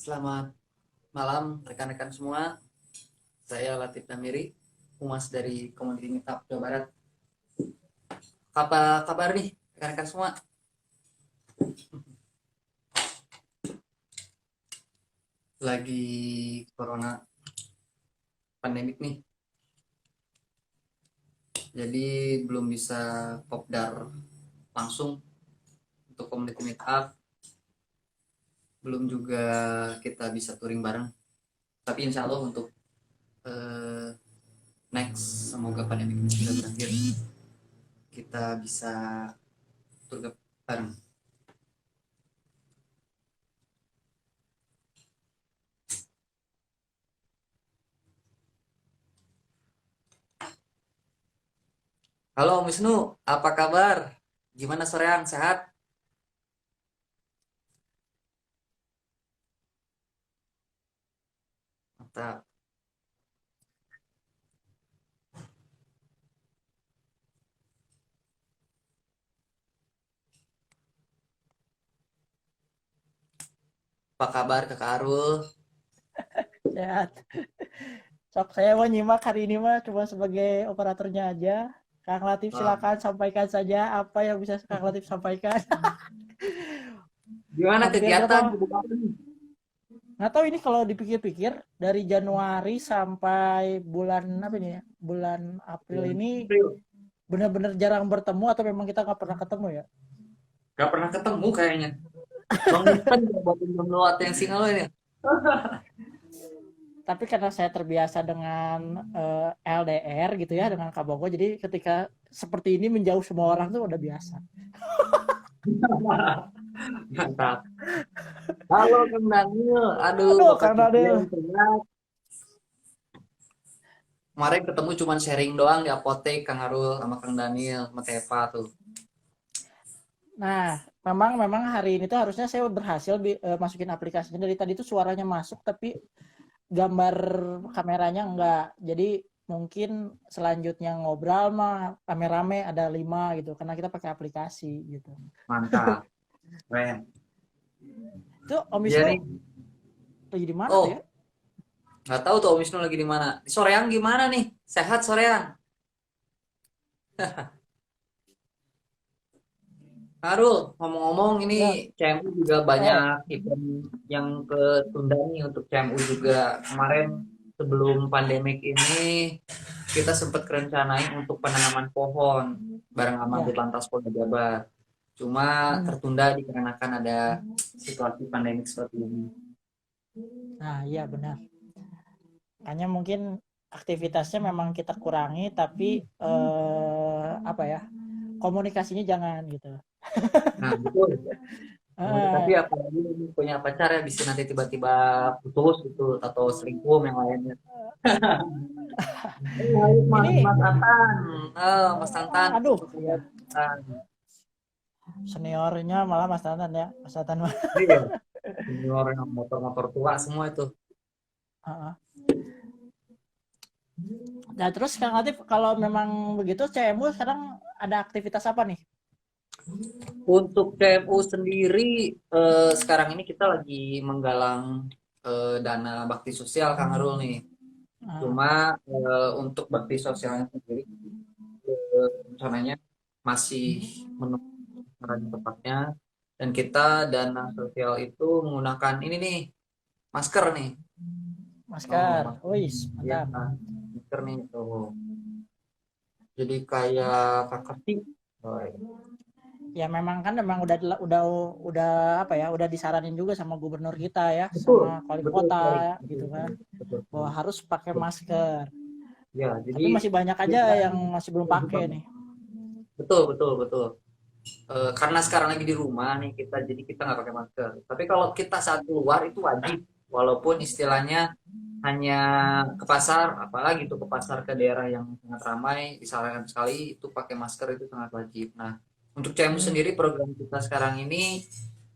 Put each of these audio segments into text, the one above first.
Selamat malam rekan-rekan semua. Saya Latif Namiri, Humas dari Komoditi Meetup Jawa Barat. Apa kabar nih rekan-rekan semua? Lagi corona pandemik nih. Jadi belum bisa kopdar langsung untuk Community Meetup. Belum juga kita bisa touring bareng. Tapi insya Allah untuk eh, next, semoga pandemi ini sudah berakhir. Kita bisa tour bareng. Halo Om Wisnu, apa kabar? Gimana soreang, sehat? Mantap. Apa kabar Kakak Arul? Sehat. Sok saya mau nyimak hari ini mah cuma sebagai operatornya aja. Kang Latif Wah, silakan sampaikan saja apa yang bisa Kang Latif sampaikan. gimana Hampir kegiatan? berapa? Nggak tahu ini kalau dipikir-pikir dari Januari sampai bulan apa ini ya? Bulan April ini benar-benar jarang bertemu atau memang kita nggak pernah ketemu ya? Gak pernah ketemu kayaknya. Long distance ya buat lewat yang singa lo ini. Tapi karena saya terbiasa dengan LDR gitu ya dengan Kabogo, jadi ketika seperti ini menjauh semua orang tuh udah biasa. Mantap. Halo Kang Daniel. Aduh, Aduh, Bapak Kang Cipian Daniel. telat. Kemarin ketemu cuman sharing doang di apotek Kang Arul sama Kang Daniel sama Tepa tuh. Nah, memang hari ini tuh harusnya saya berhasil masukin aplikasinya. Dari tadi tuh suaranya masuk tapi gambar kameranya enggak. Jadi mungkin selanjutnya ngobrol mah rame-rame ada 5 gitu karena kita pakai aplikasi gitu. Mantap. Keren. Itu Om Iya Wisnu nih. lagi di mana tuh ya? Oh, nggak tahu tuh Om Wisnu lagi di mana. Soreang gimana nih? Sehat Soreang? Harul, ngomong-ngomong ini Ya, CMU juga oh, banyak event yang ketunda nih untuk CMU juga. Kemarin sebelum pandemik ini kita sempat kerencanain untuk penanaman pohon bareng sama ya. Ditlantas Polda Jabar. Cuma Hmm. tertunda dikarenakan ada situasi pandemik seperti ini. Nah, iya benar. Hanya mungkin aktivitasnya memang kita kurangi tapi apa ya? Komunikasinya jangan gitu. Nah, betul. Tapi Eh, apalagi ini punya pacar ya bisa nanti tiba-tiba putus gitu atau selingkuh yang lainnya. Mas, ini Mas Antan. Mas Antan. aduh ya seniornya malah Mas Tantan ya Mas Tantan. Iya. Senior yang motor-motor tua semua itu. Nah terus Kang Latif kalau memang begitu CMU sekarang ada aktivitas apa nih? Untuk CMU sendiri sekarang ini kita lagi menggalang dana bakti sosial Kang Arul nih. Ah, Cuma untuk bakti sosialnya sendiri rencananya masih menunggu cara yang tepatnya dan kita dana sosial itu menggunakan ini nih masker nih. Oh, masker, masker. wis Ya, mantap. masker nih tuh. Jadi kayak kakak sih. Oh, iya. Ya memang kan memang udah apa ya udah disaranin juga sama gubernur kita ya Betul, sama wali betul kota sekali. Betul gitu kan sekali. Betul bahwa sekali. harus pakai masker. Ya, Tapi jadi masih banyak aja kita yang masih belum pakai nih. betul, betul, betul. Karena sekarang lagi di rumah nih kita, jadi kita nggak pakai masker. Tapi kalau kita saat keluar itu wajib, walaupun istilahnya hanya ke pasar, apalagi itu ke pasar ke daerah yang sangat ramai, disarankan sekali itu pakai masker itu sangat wajib. Nah, untuk CMU Hmm. sendiri program kita sekarang ini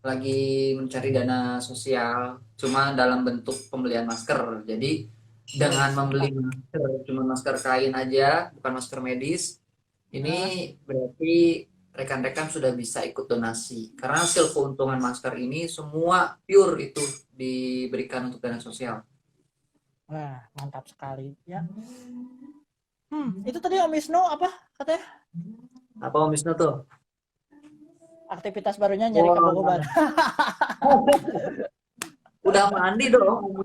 lagi mencari dana sosial, cuma dalam bentuk pembelian masker. Jadi dengan Wis membeli mantap. masker, cuma masker kain aja, bukan masker medis, ini Ah, berarti rekan-rekan sudah bisa ikut donasi. Karena hasil keuntungan masker ini semua pure itu diberikan untuk dana sosial. Wah, mantap sekali ya. Itu tadi Om Wisnu apa katanya? Apa Om Wisnu tuh? Aktivitas barunya nyari Wah, kebo-keboan. udah mandi dong.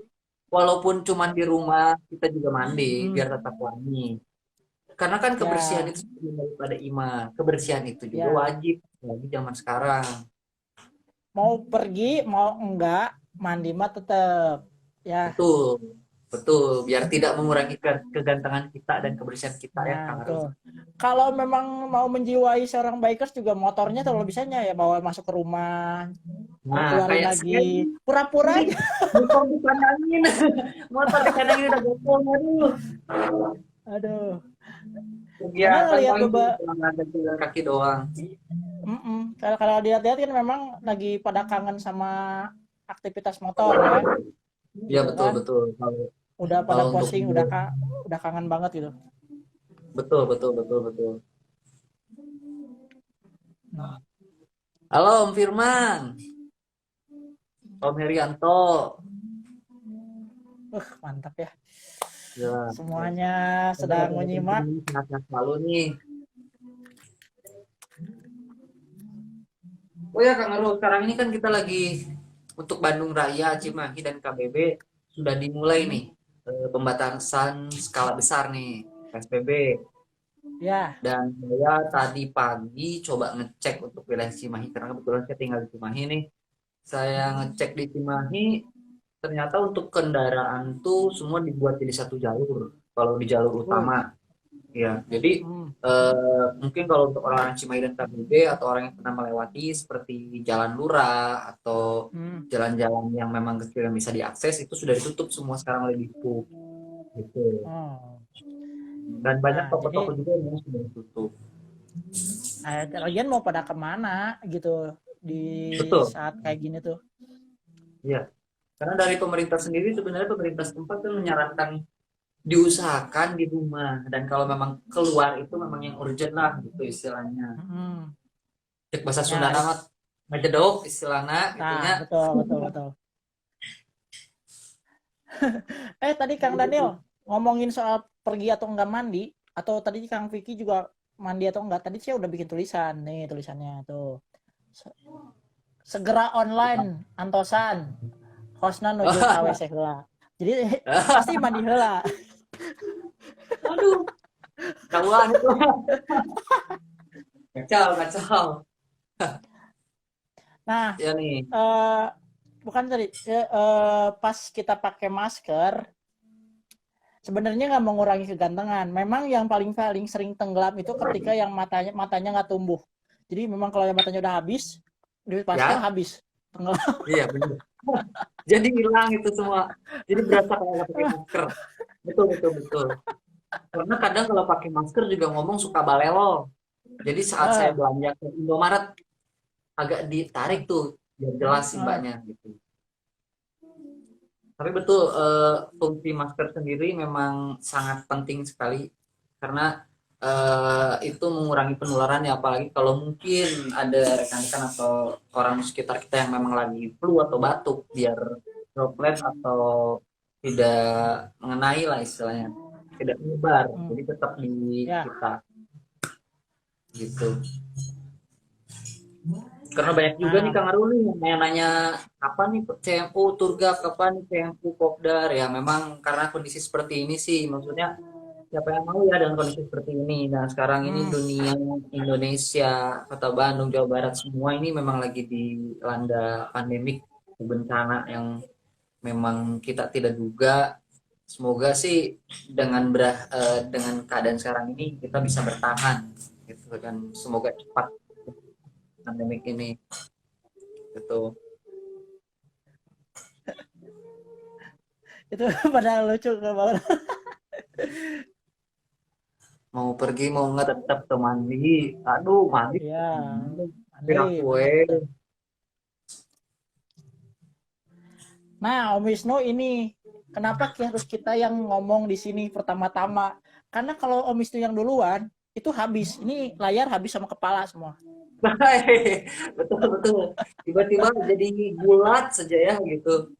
Walaupun cuman di rumah, kita juga mandi Hmm, biar tetap wangi. Karena kan kebersihan ya, itu sebelum daripada iman. Kebersihan itu juga ya. wajib lagi zaman sekarang. Mau pergi, mau enggak, mandi mah tetap. Ya, Betul, betul. Biar tidak mengurangi kegantengan kita dan kebersihan kita ya, nah Kang itu. Arul. Kalau memang mau menjiwai seorang bikers juga motornya kalau bisanya ya bawa masuk ke rumah, Nah, keluarin kayak saya lagi. Pura-pura ini aja. motor dikandangin, motor dikandangin udah gopong, aduh. Aduh. Karena Kegiatan lihat paling cuma olahraga jalan kaki doang. Kalau kalau lihat-lihat kan memang lagi pada kangen sama aktivitas motor ya, Iya gitu betul kan. betul. Kalau Udah pada kalau untuk posting, udah kangen banget gitu. betul betul betul betul. Hmm. Halo Om Firman, Om Herianto. Mantap ya. Ya, Semuanya semoga sedang kesehatan menyimak. ini sehat-sehat selalu nih. Oh ya Kang Arul, sekarang ini kan kita lagi untuk Bandung Raya, Cimahi dan KBB sudah dimulai nih pembatasan skala besar nih PSBB. Ya, Dan saya tadi pagi coba ngecek untuk wilayah Cimahi karena kebetulan saya tinggal di Cimahi nih. Saya ngecek di Cimahi, ternyata untuk kendaraan tuh semua dibuat jadi satu jalur. Kalau di jalur oh, utama, ya. Jadi hmm, mungkin kalau untuk orang Cimahi dan KBB atau orang yang pernah melewati seperti Jalan Lurah atau hmm. jalan-jalan yang memang kecil yang bisa diakses itu sudah ditutup semua sekarang oleh Dishub gitu. Oh. Dan banyak Nah, toko-toko jadi juga yang memang sudah ditutup. lagian mau pada kemana gitu di Betul, saat kayak gini tuh. ya. Karena dari pemerintah sendiri sebenarnya pemerintah setempat kan menyarankan diusahakan di rumah dan kalau memang keluar itu memang yang urgent lah gitu istilahnya. Hmm. Cek bahasa Sunda Ya, nama ngajedok istilahnya nah gitunya. betul betul betul. Tadi Kang Daniel ngomongin soal pergi atau enggak mandi, atau tadi Kang Vicky juga mandi atau enggak. Tadi saya udah bikin tulisan nih tulisannya tuh. Segera online antosan hostna nuju ka WC heula. Jadi pasti mandi heula. Aduh, kawan itu kacau kacau. Nah, Ya nih, eh, bukan tadi pas kita pakai masker sebenarnya nggak mengurangi kegantengan. Memang yang paling paling sering tenggelam itu ketika yang matanya nggak tumbuh. Jadi memang kalau yang matanya udah habis, di masker ya, habis tenggelam. iya benar. Jadi hilang itu semua. Jadi berasa kayak nggak pakai masker. Betul betul betul. Karena kadang kalau pakai masker juga ngomong suka balelo. Jadi saat saya Eh, belanja ke Indomaret agak ditarik eh, tuh biar jelas sih eh. mbaknya gitu. Tapi betul fungsi masker sendiri memang sangat penting sekali karena itu mengurangi penularan ya apalagi kalau mungkin ada rekan-rekan atau orang di sekitar kita yang memang lagi flu atau batuk biar droplet atau tidak mengenai lah istilahnya tidak menyebar Hmm. jadi tetap di Ya, kita gitu. Karena banyak juga nih nah, Kang Arul nih yang nanya-nanya kapan nih CMU Turga, kapan nih CMU Kopdar. Ya memang karena kondisi seperti ini sih, maksudnya siapa yang mau ya dengan kondisi seperti ini. Nah sekarang ini hmm, dunia Indonesia, Kota Bandung, Jawa Barat semua ini memang lagi dilanda pandemik bencana yang memang kita tidak duga. Semoga sih dengan keadaan sekarang ini kita bisa bertahan gitu dan semoga cepat pandemik ini gitu. itu padahal lucu ke bawah. Mau pergi mau nggak tetap tuh mandi aduh mandi Ya, kira mandi kue bener tuh. Nah, Om Wisnu ini kenapa harus kita yang ngomong di sini pertama-tama? Karena kalau Om Wisnu yang duluan, itu habis. Ini layar habis sama kepala semua. Betul betul. Tiba-tiba jadi bulat saja ya gitu.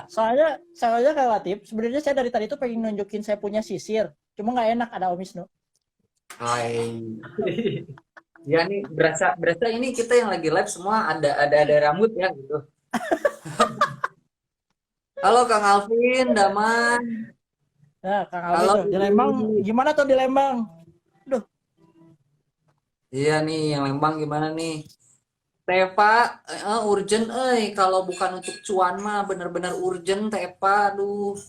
Soalnya relatif, sebenarnya saya dari tadi tuh pengen nunjukin saya punya sisir. Cuma nggak enak ada Om Wisnu. Hai. Ya nih berasa berasa ini kita yang lagi live semua ada rambut ya gitu. Halo Kang Alvin, Daman. Nah, Kang Alvin Halo tuh di Lembang, Ibu. gimana tuh di Lembang? Duh, Iya nih yang Lembang gimana nih? Teva, urgent, kalau bukan untuk cuan mah bener-bener urgent, Teva, aduh.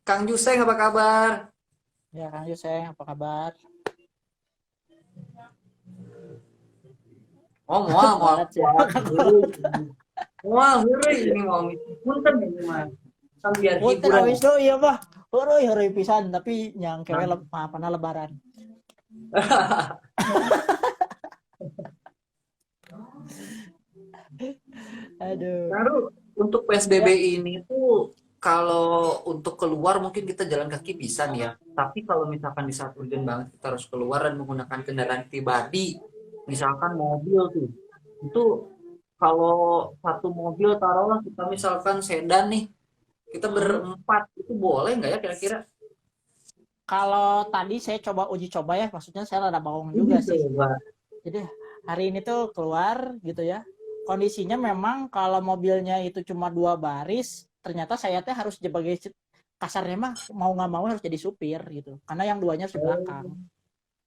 Kang Juseng apa kabar? ya Kang Yuseng, apa kabar? Oh, mual, mual, Barat ya. mual, heureui. Mual, heureui ini mau punten ini mah. Kan biar Punten Om hiburan. Wisnu, iya mah. Hurui pisan, tapi yang kewe Nah, apa lebaran. Aduh. baru untuk PSBB Ya, ini tuh kalau untuk keluar mungkin kita jalan kaki bisa nih ya. Tapi kalau misalkan di saat urgent banget kita harus keluar dan menggunakan kendaraan pribadi, misalkan mobil tuh, itu kalau satu mobil taruhlah kita misalkan sedan nih, kita hmm. berempat itu boleh nggak ya kira-kira? Kalau tadi saya uji coba ya, maksudnya saya rada bawang Ini juga sih. coba. Jadi hari ini tuh keluar gitu ya. Kondisinya memang kalau mobilnya itu cuma 2 baris, ternyata saya teh harus sebagai kasarnya mah mau nggak mau harus jadi supir gitu. Karena yang duanya harus di belakang Oh,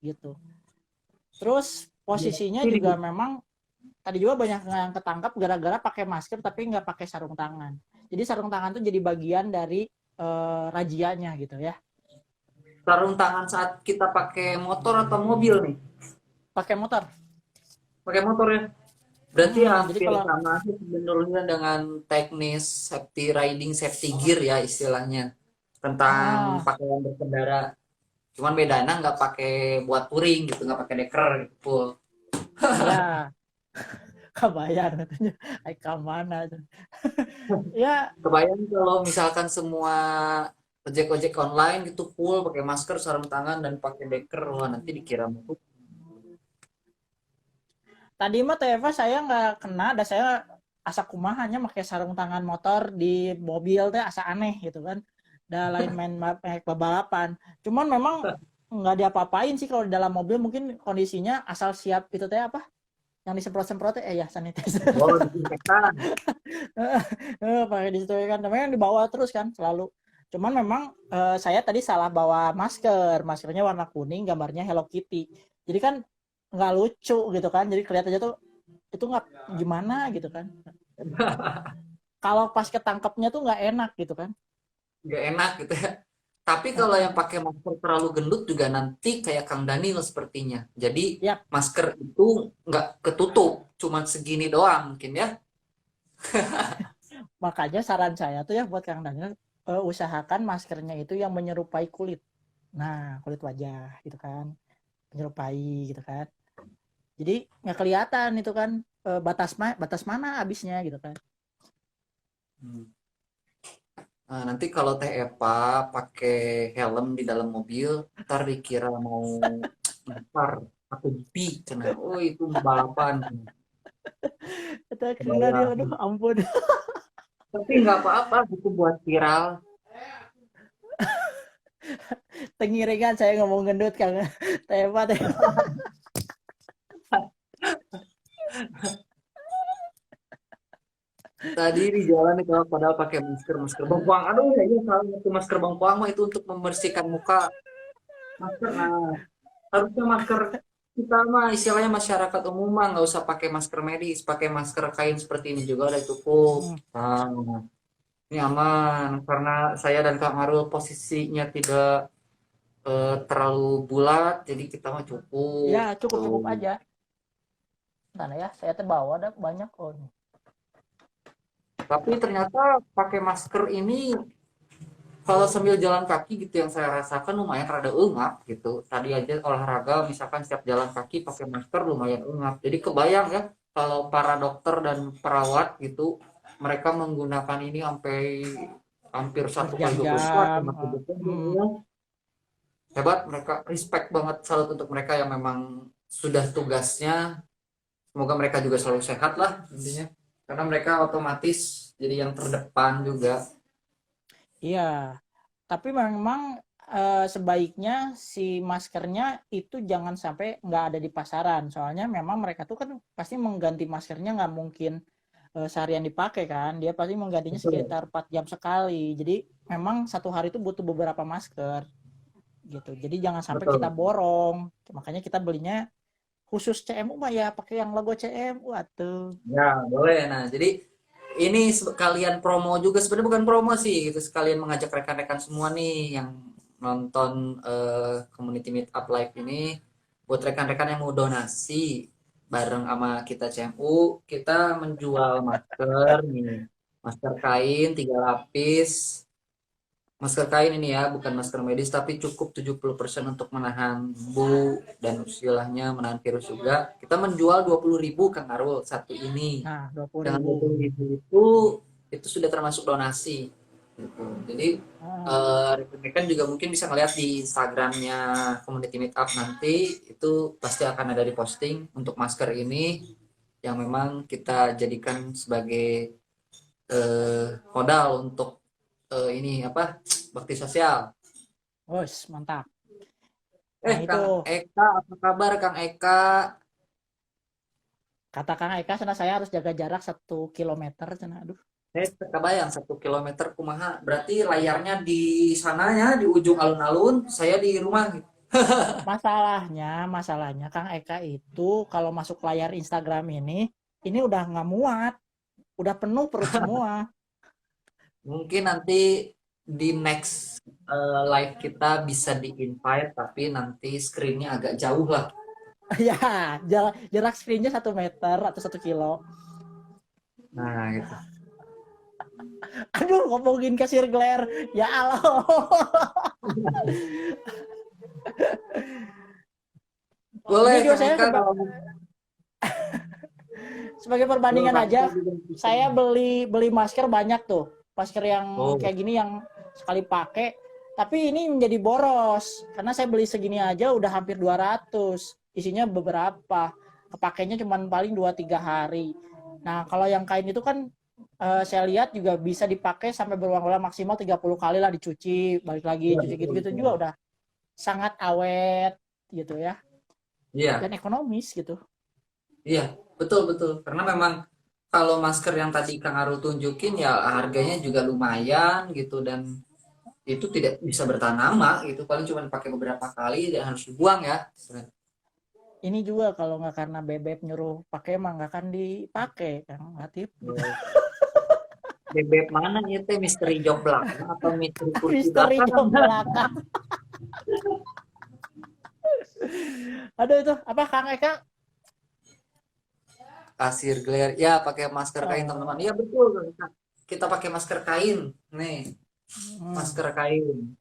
gitu. Terus posisinya jadi juga memang tadi juga banyak yang ketangkap gara-gara pakai masker tapi nggak pakai sarung tangan. Jadi sarung tangan tuh jadi bagian dari rajianya gitu ya. sarung tangan saat kita pakai motor atau mobil nih, Pakai motor. pakai motor ya. Berarti Jadi hampir kalau sama sih sebenarnya dengan teknis safety riding, safety gear ya istilahnya. Tentang ah, pakaian berkendara. Cuman bedanya nggak pakai buat touring gitu, nggak pakai deker gitu. ya kebayang katanya. Ay, mana tuh. Ya, Kebayang kalau misalkan semua ojek-ojek online gitu full pakai masker, sarung tangan dan pakai deker, wah nanti dikira mutu. tadi mah Teva saya nggak kena, dan saya asa kumahanya pakai sarung tangan motor di mobil teh asa aneh gitu kan. Dan lain main balapan. Cuman memang nggak diapa-apain sih kalau di dalam mobil, mungkin kondisinya asal siap itu teh apa? Yang disemprot-semprot ya sanitizer. Oh, disinfektan. Pakai disesuaikan, namanya yang dibawa terus kan selalu. Cuman memang saya tadi salah bawa maskernya warna kuning, gambarnya Hello Kitty. Jadi kan nggak lucu gitu kan, jadi kelihatannya tuh itu nggak gimana gitu kan. Kalau pas ketangkepnya tuh nggak enak gitu kan. Nggak enak gitu ya. Tapi kalau yang pakai masker terlalu gendut juga nanti kayak Kang Daniel sepertinya. Jadi Ya, masker itu nggak ketutup, cuma segini doang mungkin ya. makanya saran saya tuh ya buat Kang Daniel, usahakan maskernya itu yang menyerupai kulit. Nah, kulit wajah gitu kan, menyerupai gitu kan. Jadi nggak kelihatan itu kan, batas mana habisnya gitu kan. Hmm. Nah, nanti kalau Teh Eva pakai helm di dalam mobil, ntar dikira mau ntar aku jepi, cina. Oh itu balapan. Kata Kang Daniel, Kebayang. aduh ampun. Tapi nggak apa-apa, itu buat viral. Tengiringan saya ngomong gendut Kang. Tepat ya. Tadi di jalan nih kalau padahal pakai masker masker bengkoang. Aduh, ya iya salah satu masker bengkoang mah itu untuk membersihkan muka. Masker, nah harusnya masker kita mah istilahnya masyarakat umum mah nggak usah pakai masker medis, pakai masker kain seperti ini juga udah cukup. Nah, ini aman karena saya dan Kang Arul posisinya tidak terlalu bulat, jadi kita mah cukup. Ya cukup Tuh. cukup aja. Mana ya, saya terbawa ada banyak oh. Tapi ternyata pakai masker ini kalau sambil jalan kaki gitu yang saya rasakan lumayan rada engap gitu. Tadi aja olahraga misalkan setiap jalan kaki pakai masker lumayan engap. Jadi kebayang ya kalau para dokter dan perawat gitu mereka menggunakan ini sampai hampir 1 kali 24 berjam-jam. sama Hmm. ya. Hebat mereka, respect banget, salut untuk mereka yang memang sudah tugasnya. Semoga mereka juga selalu sehat lah intinya. Karena mereka otomatis jadi yang terdepan juga. Iya, tapi memang sebaiknya si maskernya itu jangan sampai nggak ada di pasaran. Soalnya memang mereka tuh kan pasti mengganti maskernya nggak mungkin seharian dipakai kan. Dia pasti menggantinya Betul. sekitar 4 jam sekali. Jadi memang satu hari itu butuh beberapa masker gitu. Jadi jangan sampai kita Betul. borong. Makanya kita belinya khusus CMU mah ya pakai yang logo CMU atuh. Ya, boleh. Nah, jadi ini sekalian promo juga, sebenarnya bukan promo sih, itu sekalian mengajak rekan-rekan semua nih yang nonton community meetup live ini, buat rekan-rekan yang mau donasi bareng sama kita CMU, kita menjual masker nih, masker kain 3 lapis. Masker kain ini ya, bukan masker medis, tapi cukup 70% untuk menahan debu dan istilahnya menahan virus juga. Kita menjual 20.000 Kang Arul satu ini. Nah, 20 Dengan ribu. 20.000 itu sudah termasuk donasi. Gitu. Jadi Ah, rekan-rekan juga mungkin bisa ngeliat di Instagramnya Community Meetup nanti, itu pasti akan ada di posting untuk masker ini yang memang kita jadikan sebagai modal untuk ini apa, bakti sosial. wos, mantap. Nah, itu Kang Eka, apa kabar Kang Eka? kata Kang Eka sana saya harus jaga jarak 1 kilometer cina. Aduh. Kebayang 1 kilometer kumaha. Berarti layarnya di sananya di ujung alun-alun, saya di rumah gitu. Masalahnya Kang Eka itu kalau masuk layar Instagram ini udah nggak muat, udah penuh perut semua. Mungkin nanti di next live kita bisa di-invite, tapi nanti screen-nya agak jauh lah. Ya, jarak screennya 1 meter atau 1 kilo. Nah, gitu. Aduh, ngomongin kasir glare. Ya Allah. Boleh Ini juga Kang Eka kalau sebagai boleh perbandingan Kang Eka aja, juga bisa. saya beli masker banyak tuh. Masker yang Oh, kayak gini yang sekali pakai. Tapi ini menjadi boros. Karena saya beli segini aja udah hampir 200. Isinya beberapa. Kepakainya cuma paling 2-3 hari. Nah, kalau yang kain itu kan saya lihat juga bisa dipakai sampai berulang-ulang maksimal 30 kali lah dicuci. Balik lagi iya cuci betul gitu-gitu betul. juga udah sangat awet gitu ya. Dan Iya, ekonomis gitu. iya, betul betul. Karena memang kalau masker yang tadi Kang Aru tunjukin ya harganya juga lumayan gitu, dan itu tidak bisa bertahan lama gitu, paling cuma dipakai beberapa kali dan harus dibuang ya. Ini juga kalau nggak karena bebek nyuruh pakai mah nggak akan dipakai kan Latif. Bebek mana ya teh, misteri jok belakang atau misteri kursi Misteri belakang? jok belakang. Aduh itu apa Kang Eka? Kasir glare ya, pakai masker kain teman-teman, Oh, iya betul, kita pakai masker kain nih, hmm, masker kain,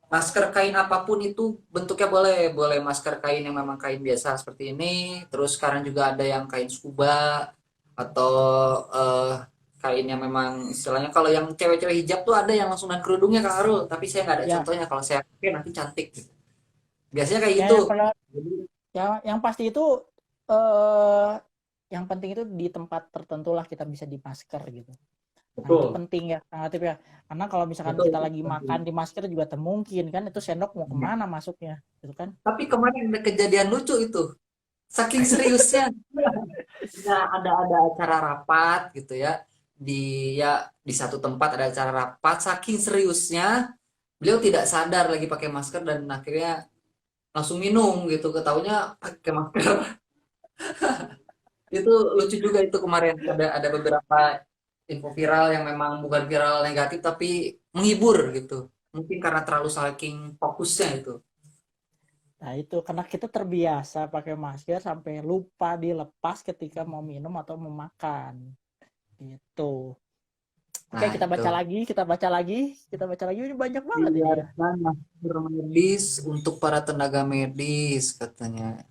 masker kain apapun itu bentuknya, boleh boleh masker kain yang memang kain biasa seperti ini, terus sekarang juga ada yang kain scuba atau eh, kain yang memang istilahnya, kalau yang cewek-cewek hijab tuh ada yang langsung dengan kerudungnya Kak Arul, tapi saya nggak ada ya. contohnya, kalau saya pakai nanti cantik gitu. Biasanya kayak Ya gitu. Jadi, yang pasti itu eh yang penting itu di tempat tertentu lah kita bisa di masker gitu. Nah itu betul penting ya Kang Latif ya. Karena kalau misalkan betul kita itu lagi penting. makan di masker juga temungkin kan itu sendok mau Nah, kemana masuknya gitu kan. tapi kemarin ada kejadian lucu itu, saking seriusnya. Ada acara rapat gitu ya, di satu tempat ada acara rapat, saking seriusnya beliau tidak sadar lagi pakai masker dan akhirnya langsung minum gitu, ketahunya pakai masker. Itu lucu juga itu, kemarin ada beberapa info viral yang memang bukan viral negatif tapi menghibur gitu, mungkin karena terlalu saking fokusnya itu. Nah itu karena kita terbiasa pakai masker sampai lupa dilepas ketika mau minum atau mau makan. Gitu. Oke, Nah itu, kita baca lagi, kita baca lagi ini banyak banget ini ya. biarkan masker medis untuk para tenaga medis katanya.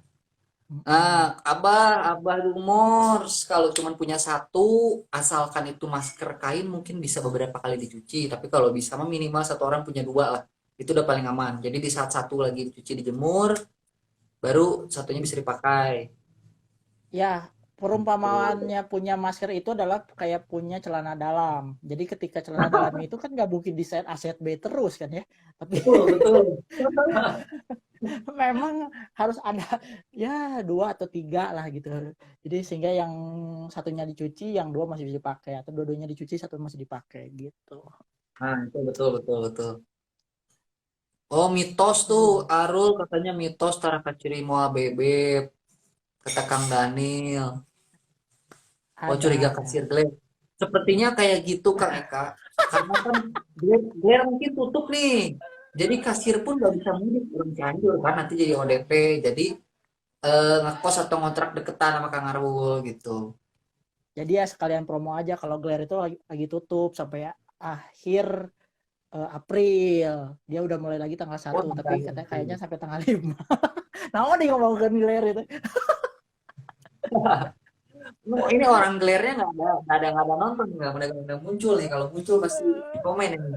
Nah, Mm-mm. Abah Rumors, kalau cuma punya satu, asalkan itu masker kain mungkin bisa beberapa kali dicuci. Tapi kalau bisa mah minimal satu orang punya dua lah. Itu udah paling aman. Jadi di saat satu lagi dicuci dijemur, baru satunya bisa dipakai. Ya, Gitu. perumpamaannya punya masker itu adalah kayak punya celana dalam. Jadi ketika celana dalam itu kan nggak mungkin di set A set B terus kan ya. Tapi Betul, betul. memang harus ada ya dua atau tiga lah gitu. Jadi sehingga yang satunya dicuci, yang dua masih bisa dipakai, atau dua-duanya dicuci, satu masih dipakai gitu. Nah, itu betul, betul, betul. Oh, mitos tuh, Aduh, Arul katanya mitos Tara Kaciri Moa Bebek, kata Kang Daniel. Oh, curiga kasir ada. Glenn. Sepertinya kayak gitu, Kang Eka. Karena kan Glenn mungkin tutup nih. Jadi kasir pun nggak bisa mudik, orang Cianjur kan, nanti jadi ODP. Jadi ngekos atau ngontrak deketan sama Kang Arul gitu. Jadi ya sekalian promo aja kalau Glare itu lagi tutup sampai akhir April. Dia udah mulai lagi tanggal Oh, satu, sampai tapi akhir katanya kayaknya April. sampai tanggal 5. Nah, mau nih ngomongin Glare itu. Oh, ini orang Glenn-nya nggak ada nonton, nggak muncul nih. Kalau muncul pasti komen ini.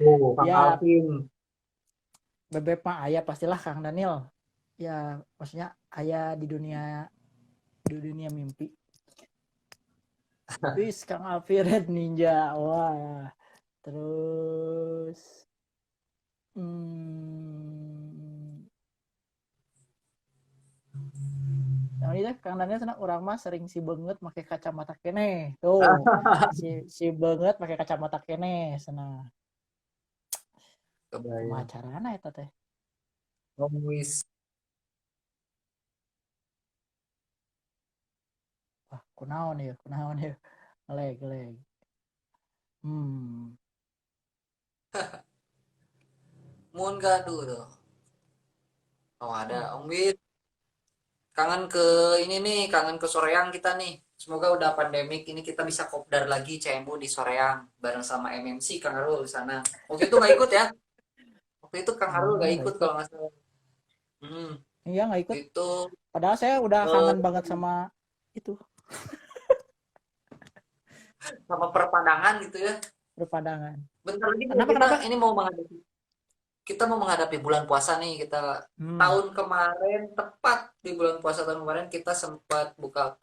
Oh, Kang Ya, Alvin. bebek mah ayah pastilah Kang Daniel. Ya, maksudnya ayah di dunia mimpi. Wis Kang Alfi Red Ninja. Wah. Terus hmm, yang ini Kang Daniel sana orang mah sering si banget pakai kacamata kene. Tuh. Si banget pakai kacamata kene sana. Kumaha Kebayang. carana eta teh? Om Wis. Wah, kunaon ya, kunaon ya. Ngeleg, ngeleg. Hmm. Mun gaduh tuh. Oh, ada Om Wis. Kangen ke ini nih, kangen ke Soreang kita nih. Semoga udah pandemik ini kita bisa kopdar lagi CMU di Soreang bareng sama MMC Kang Arul di sana. Waktu itu nggak ikut ya. Waktu itu Kang Arul nggak Nggak ikut ikut. kalau nggak salah. Hmm, Iya nggak ikut. itu Padahal saya udah eh, kangen banget sama itu sama perpandangan gitu ya. berpadangan. Bentar lagi nih Kenapa kita kenapa? ini mau menghadapi bulan puasa nih. Kita Hmm. tahun kemarin tepat di bulan puasa tahun kemarin kita sempat buka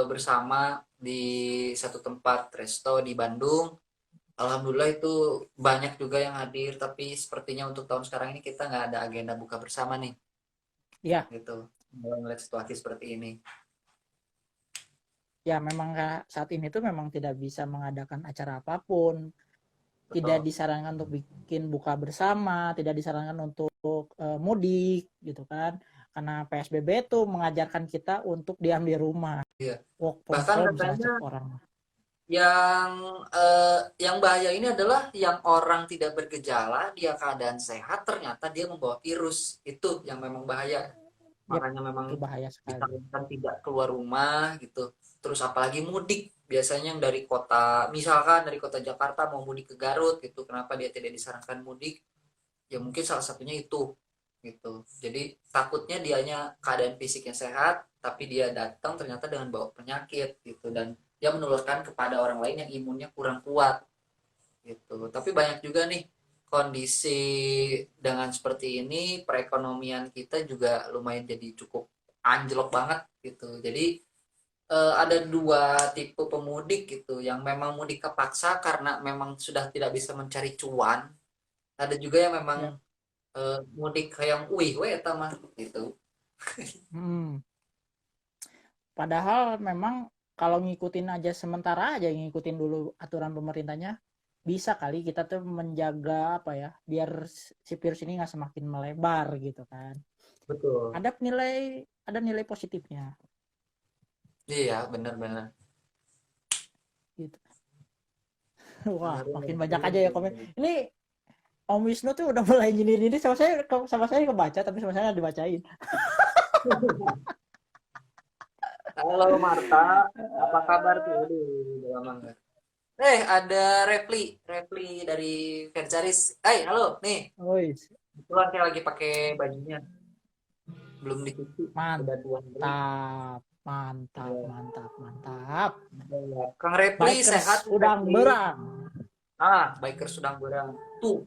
bersama di satu tempat resto di Bandung. Alhamdulillah itu banyak juga yang hadir, tapi sepertinya untuk tahun sekarang ini kita nggak ada agenda buka bersama nih, Ya, gitu. Melihat situasi seperti ini. ya memang saat ini tuh memang tidak bisa mengadakan acara apapun. Tidak Betul. disarankan untuk bikin buka bersama, tidak disarankan untuk mudik gitu kan. Karena PSBB itu mengajarkan kita untuk diam di rumah, Iya. work from Bahkan home sana katanya cek orang. yang yang bahaya ini adalah yang orang tidak bergejala, dia keadaan sehat, ternyata dia membawa virus. Itu yang memang bahaya. Yep, Makanya memang itu bahaya sekali. disarankan tidak keluar rumah gitu. Terus apalagi mudik, biasanya yang dari kota, misalkan dari kota Jakarta mau mudik ke Garut gitu, kenapa dia tidak disarankan mudik? Ya mungkin salah satunya itu gitu. Jadi takutnya dianya keadaan fisiknya sehat, tapi dia datang ternyata dengan bawa penyakit gitu, dan dia menularkan kepada orang lain yang imunnya kurang kuat gitu. Tapi banyak juga nih kondisi dengan seperti ini, perekonomian kita juga lumayan jadi cukup anjlok banget gitu. Jadi ada dua tipe pemudik gitu, yang memang mudik kepaksa karena memang sudah tidak bisa mencari cuan. Ada juga yang memang Yep. mudik kayak wih we eta mah gitu. Hmm. Padahal memang kalau ngikutin aja sementara aja ngikutin dulu aturan pemerintahnya, bisa kali kita tuh menjaga apa ya, biar si virus ini nggak semakin melebar gitu kan. Betul. Ada nilai positifnya Iya, benar-benar. gitu. Wah, Pengaruh makin banyak negatif aja ya komen. gitu. Ini Om Wisnu tuh udah mulai nyindir ini sama saya kebaca tapi sama saya nggak dibacain. Halo Marta, apa kabar tuh? Aduh, udah lama nggak. Ada Repli dari Versaris. Halo, nih. Woi, Kebetulan saya lagi pakai bajunya, belum dicuci, udah 2 hari. mantap, mantap, Ya, mantap, mantap. Kang Repli Bikers sehat, Kang udang Repli. berang. Biker Sudang Berang tuh.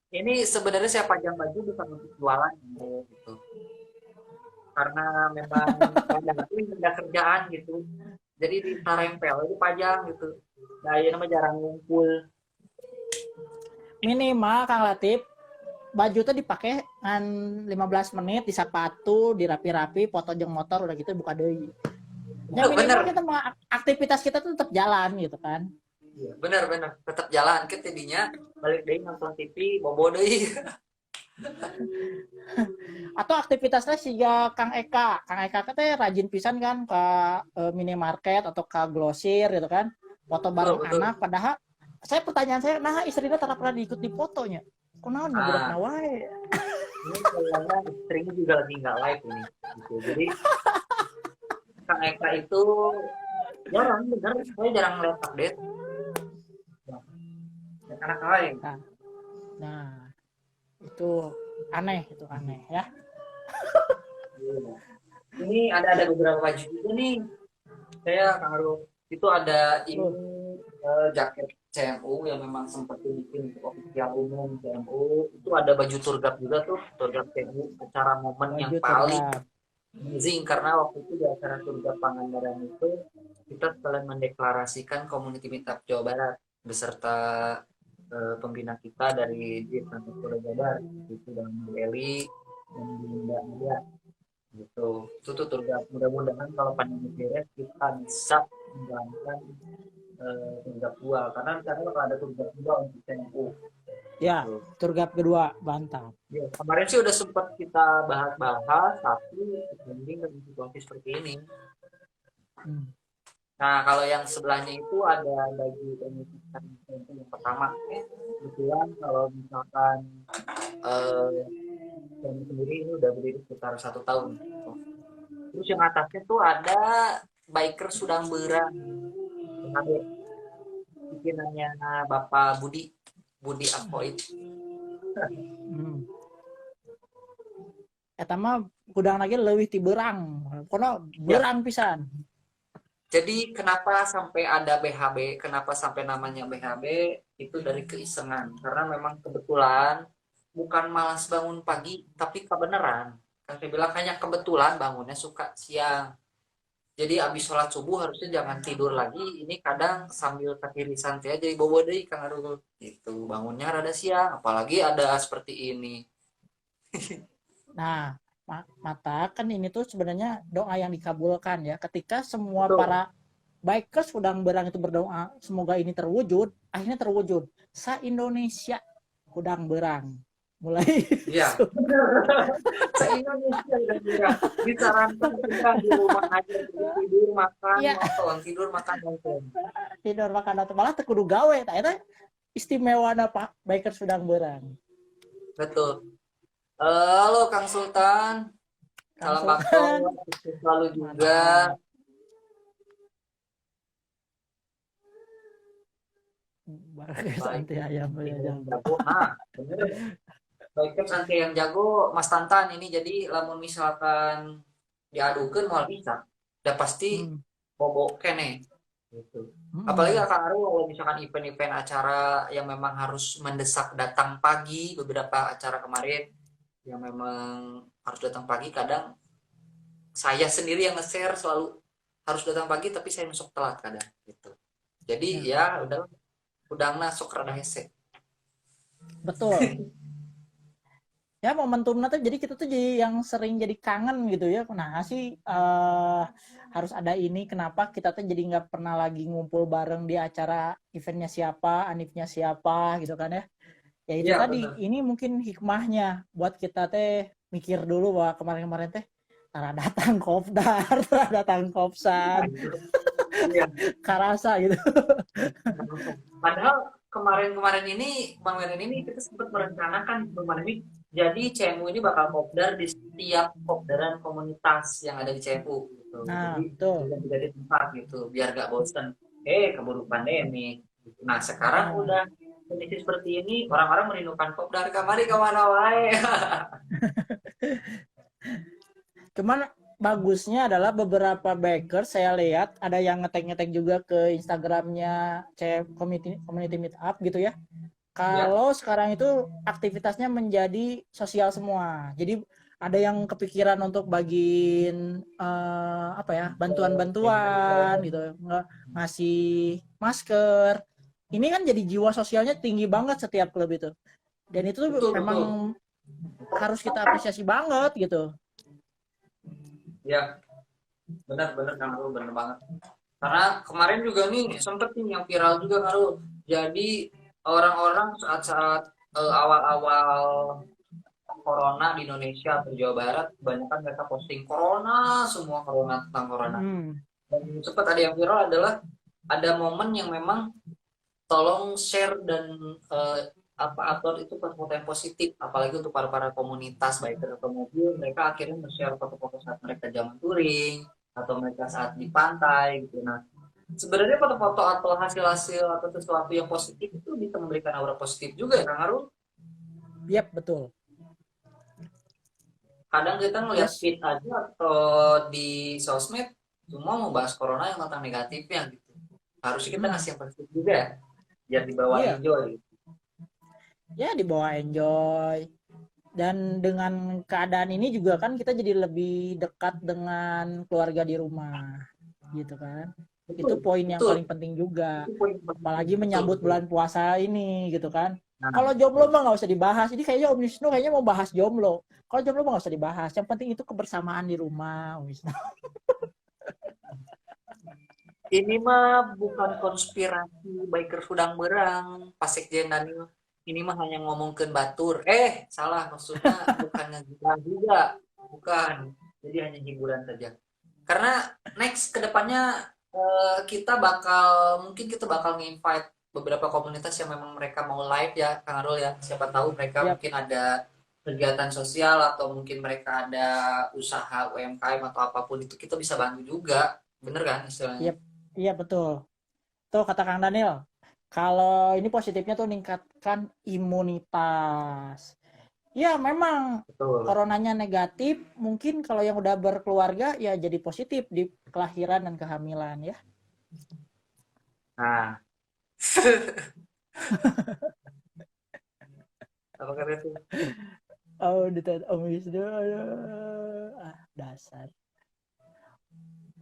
Ini sebenarnya saya pajang baju bukan untuk jualan gitu. Karena memang ada kerjaan gitu. Jadi ditarempel itu pajang gitu. Nah, ini mah jarang ngumpul. Minimal Kang Latif baju tuh dipakai ngan 15 menit di sepatu, dirapi-rapi, foto jeung motor udah gitu buka deui. Ya minimal Bener, kita aktivitas kita tuh tetap jalan gitu kan. bener. Tetap jalan ke tidinya balik deui nonton TV, bobo deui. Atau aktivitasnya siga Kang Eka. Kang Eka teh rajin pisan kan ke minimarket atau ke grosir gitu kan. Foto Betul, bareng betul. anak padahal pertanyaan saya, nah istrinya tak pernah diikut di fotonya. Kunaon budak Ah, wae. ini kayaknya istrinya juga lagi nggak live ini. Gitu. Jadi Kak Eka itu jarang, bener. Saya jarang ngeliat update. Anak lain. Nah, nah, itu itu aneh ya. Ini ada beberapa baju juga nih. Saya ngaruh itu ada ini Tuh, jaket CMU yang memang sempat dibikin untuk ofisial umum CMU. Itu ada baju turgap juga tuh, turgap CMU acara momen yang baju paling turgap. amazing karena waktu itu di acara turgap Pangandaran itu kita sekalian mendeklarasikan Community Meetup Jawa Barat beserta pembina kita dari Dirlantas Polda Jabar itu dan Bu Eli dan Bu Linda Media gitu. Itu tuh turgap mudah-mudahan kalau pandemi beres kita bisa menjalankan turgap dua karena sekarang bakal ada turgap dua untuk TNU Ya, gitu. turgap kedua Bantam. Ya, kemarin sih udah sempat kita bahas-bahas tapi mending dengan situasi seperti ini. Hmm. Nah, kalau yang sebelahnya itu ada baju pendidikan yang pertama. Kebetulan kalau misalkan eh kami sendiri ini udah berdiri sekitar 1 tahun. Terus yang atasnya tuh ada biker Sudang Berang. BHB, bikinannya Bapak Budi, Budi Avoid. Hmm. Eta mah kudang lagi leuwih ti beurang. Kono Ya, beurang pisan. jadi kenapa sampai ada BHB, kenapa sampai namanya BHB, itu dari keisengan. Karena memang kebetulan bukan malas bangun pagi, tapi kebenaran. Kan saya bilang hanya kebetulan bangunnya suka siang. Jadi abis sholat subuh harusnya jangan tidur lagi. Ini kadang sambil kiri santai aja bobo deui Kang Arul. Itu bangunnya rada siang, apalagi ada seperti ini. Nah, mata kan ini tuh sebenarnya doa yang dikabulkan ya. Ketika semua Betul. para bikers sedang berang itu berdoa, semoga ini terwujud, akhirnya terwujud. Sa Indonesia kudang berang. Mulai Iya. Se-Indonesia udah bilang disarankan udah di rumah aja tidur makan iya nonton tidur makan nonton. tidur makan atau malah tekudu gawe. Nah, itu istimewa Pak bikers sedang berang. Betul. Halo Kang Sultan, Kang salam bakso, Sultan, sukses selalu juga. mantap. Bikers Baik, anti ayam ya yang jago. jago. Bener. Baiknya nanti yang jago Mas Tantan ini jadi lamun misalkan diadukan mau bisa. Udah pasti Hmm. bobo kene gitu. Apalagi Hmm. Kang Aru kalau misalkan event-event acara yang memang harus mendesak datang pagi, beberapa acara kemarin yang memang harus datang pagi, kadang saya sendiri yang nge-share selalu harus datang pagi tapi saya masuk telat kadang gitu. Jadi Ya, ya udah sok rada hese. betul. Ya momentumnya tuh jadi kita tuh jadi yang sering jadi kangen gitu ya. Nah sih harus ada ini kenapa kita tuh jadi nggak pernah lagi ngumpul bareng di acara eventnya siapa, anifnya siapa gitu kan ya. Ya itu Iya tadi benar. ini mungkin hikmahnya buat kita teh mikir dulu bahwa kemarin-kemarin teh tara datang kopdar, tara datang kopsat, Iya. karasa gitu. Padahal kemarin ini kita sempat merencanakan kemarin ini jadi CMU ini bakal kopdar di setiap kopdaran komunitas yang ada di CMU gitu. Nah Jadi betul. tidak di tempat gitu biar gak bosan. Keburu pandemi. Nah sekarang Nah, udah kondisi seperti ini orang-orang merindukan kopdar kamari kemana wae. cuman bagusnya adalah beberapa baker saya lihat ada yang ngetek-ngetek juga ke Instagramnya community meetup gitu ya. Ya, Kalau sekarang itu aktivitasnya menjadi sosial semua. Jadi ada yang kepikiran untuk bagiin apa ya, bantuan-bantuan gitu, ngasih masker. Ini kan jadi jiwa sosialnya tinggi banget setiap klub itu. Dan itu betul betul. emang harus kita apresiasi banget gitu. Ya, benar-benar Kang Arul, benar banget. Karena kemarin juga nih sempet nih yang viral juga Kang Arul. Jadi orang-orang saat-saat awal-awal corona di Indonesia atau Jawa Barat, kebanyakan mereka posting corona, semua corona tentang corona. Hmm. Dan sempat ada yang viral adalah ada momen yang memang tolong share dan eh, apa upload itu foto-foto yang positif, apalagi untuk para komunitas baik atau mobil, mereka akhirnya share foto-foto saat mereka jalan touring atau mereka saat di pantai gitu. Nah, sebenarnya foto-foto atau hasil-hasil atau sesuatu yang positif itu bisa memberikan aura positif juga ya Kang Arul. Yap, betul. Kadang kita ngeliat Yes. feed aja atau di sosmed semua mau bahas corona yang tentang negatifnya gitu. Harusnya kita Hmm. ngasih yang positif juga ya, biar dibawa Iya, enjoy gitu. ya dibawa enjoy. Dan dengan keadaan ini juga kan kita jadi lebih dekat dengan keluarga di rumah, gitu kan. Betul, Itu poin yang betul. paling penting juga. Itu poin penting. Apalagi Betul, menyambut betul. bulan puasa ini, gitu kan. Nah, Kalau jomblo betul. mah nggak usah dibahas. Ini kayaknya Om Wisnu kayaknya mau bahas jomblo. Kalau jomblo mah nggak usah dibahas. Yang penting itu kebersamaan di rumah, Om Wisnu. Ini mah bukan konspirasi biker sudang berang, Pak Sekjen Daniel. Ini mah hanya ngomongin batur. Salah maksudnya bukannya gibah juga, bukan. Jadi hanya hiburan saja. Karena next kedepannya mungkin kita bakal nge-invite beberapa komunitas yang memang mereka mau live ya, Kang Arul ya. Siapa tahu mereka Yap, mungkin ada kegiatan sosial atau mungkin mereka ada usaha UMKM atau apapun itu kita bisa bantu juga. Bener kan istilahnya? yap, iya betul. Tuh kata Kang Daniel, kalau ini positifnya tuh meningkatkan imunitas. Ya memang Betul. coronanya negatif, mungkin kalau yang udah berkeluarga ya jadi positif di kelahiran dan kehamilan ya. Nah, apa kata itu? Oh, Om Wisnu, dasar.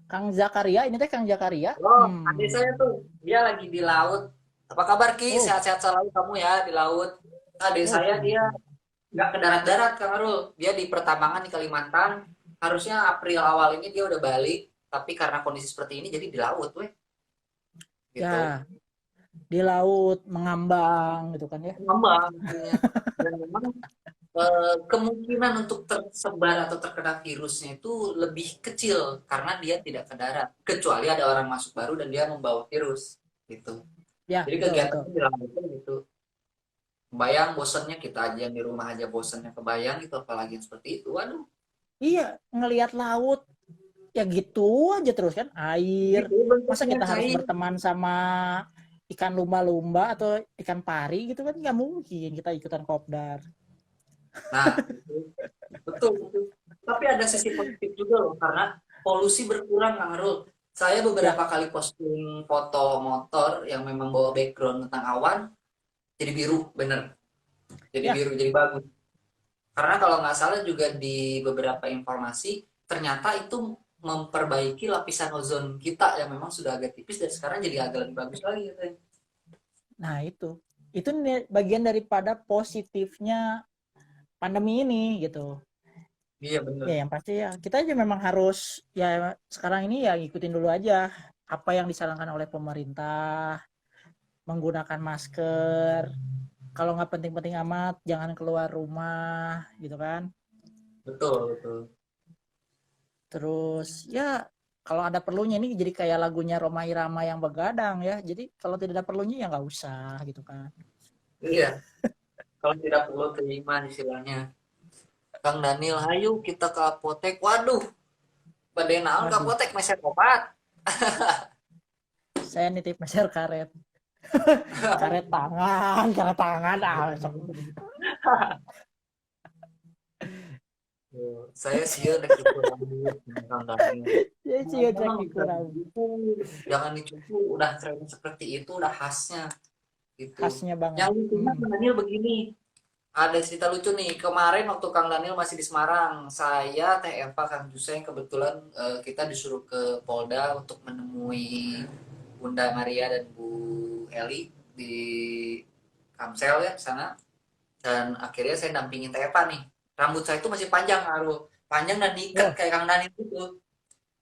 Kang Zakaria, ini teh Kang Zakaria. Oh, adik saya tuh, dia lagi di laut. Apa kabar Ki? Oh, Sehat-sehat selalu kamu ya di laut. Adik oh, saya dia nggak ke darat-darat, Kang Arul. Dia di pertambangan di Kalimantan. Harusnya April awal ini dia udah balik, tapi karena kondisi seperti ini jadi di laut, weh. Gitu. ya di laut mengambang gitu kan ya. Ngambang artinya. Dan memang kemungkinan untuk tersebar atau terkena virusnya itu lebih kecil karena dia tidak ke darat. Kecuali ada orang masuk baru dan dia membawa virus, gitu. Ya, Jadi betul, betul. kegiatannya dilakukan gitu. Bayang bosannya kita aja yang di rumah aja bosannya kebayang gitu apalagi yang seperti itu. Waduh, Iya, ngelihat laut ya gitu aja terus kan air. gitu Masa bentuknya kita harus cair. berteman sama ikan lumba-lumba atau ikan pari gitu kan nggak mungkin kita ikutan kopdar. Nah, betul, betul. Tapi ada sisi positif juga loh karena polusi berkurang Kang Arul. Saya Ya, beberapa kali posting foto motor yang memang bawa background tentang awan jadi biru, bener. Jadi ya, biru, jadi bagus. Karena kalau nggak salah juga di beberapa informasi ternyata itu memperbaiki lapisan ozon kita yang memang sudah agak tipis dan sekarang jadi agak lebih bagus lagi katanya. nah itu bagian daripada positifnya pandemi ini gitu. Iya bener. Ya yang pasti ya kita aja memang harus ya sekarang ini ya ngikutin dulu aja apa yang disarankan oleh pemerintah, menggunakan masker, kalau nggak penting-penting amat jangan keluar rumah gitu kan. Betul, betul. Terus ya kalau ada perlunya ini jadi kayak lagunya Roma Irama yang begadang ya. Jadi kalau tidak ada perlunya ya nggak usah gitu kan. Iya, kalau tidak perlu terima istilahnya. Kang Daniel, ayo kita ke apotek. Waduh, badai naon ke Waduh, apotek meset obat. saya nitip meser karet. Karet tangan. Ah, Saya sih rek dikurang Kang Daniel. Ya sih Nah, cek memang dikurang. jangan dicupu, udah tren seperti itu udah khasnya gitu. Khasnya banget. Yang lucunya Kang Daniel begini, ada cerita lucu nih. Kemarin waktu Kang Daniel masih di Semarang, saya, Teh Eva, Kang Juseng kebetulan kita disuruh ke Polda untuk menemui Bunda Maria dan Bu Eli di Kamsel ya sana. Dan akhirnya saya dampingin Teh Eva nih. Rambut saya itu masih panjang, Aru. Panjang dan diikat Wah, kayak Kang Daniel gitu.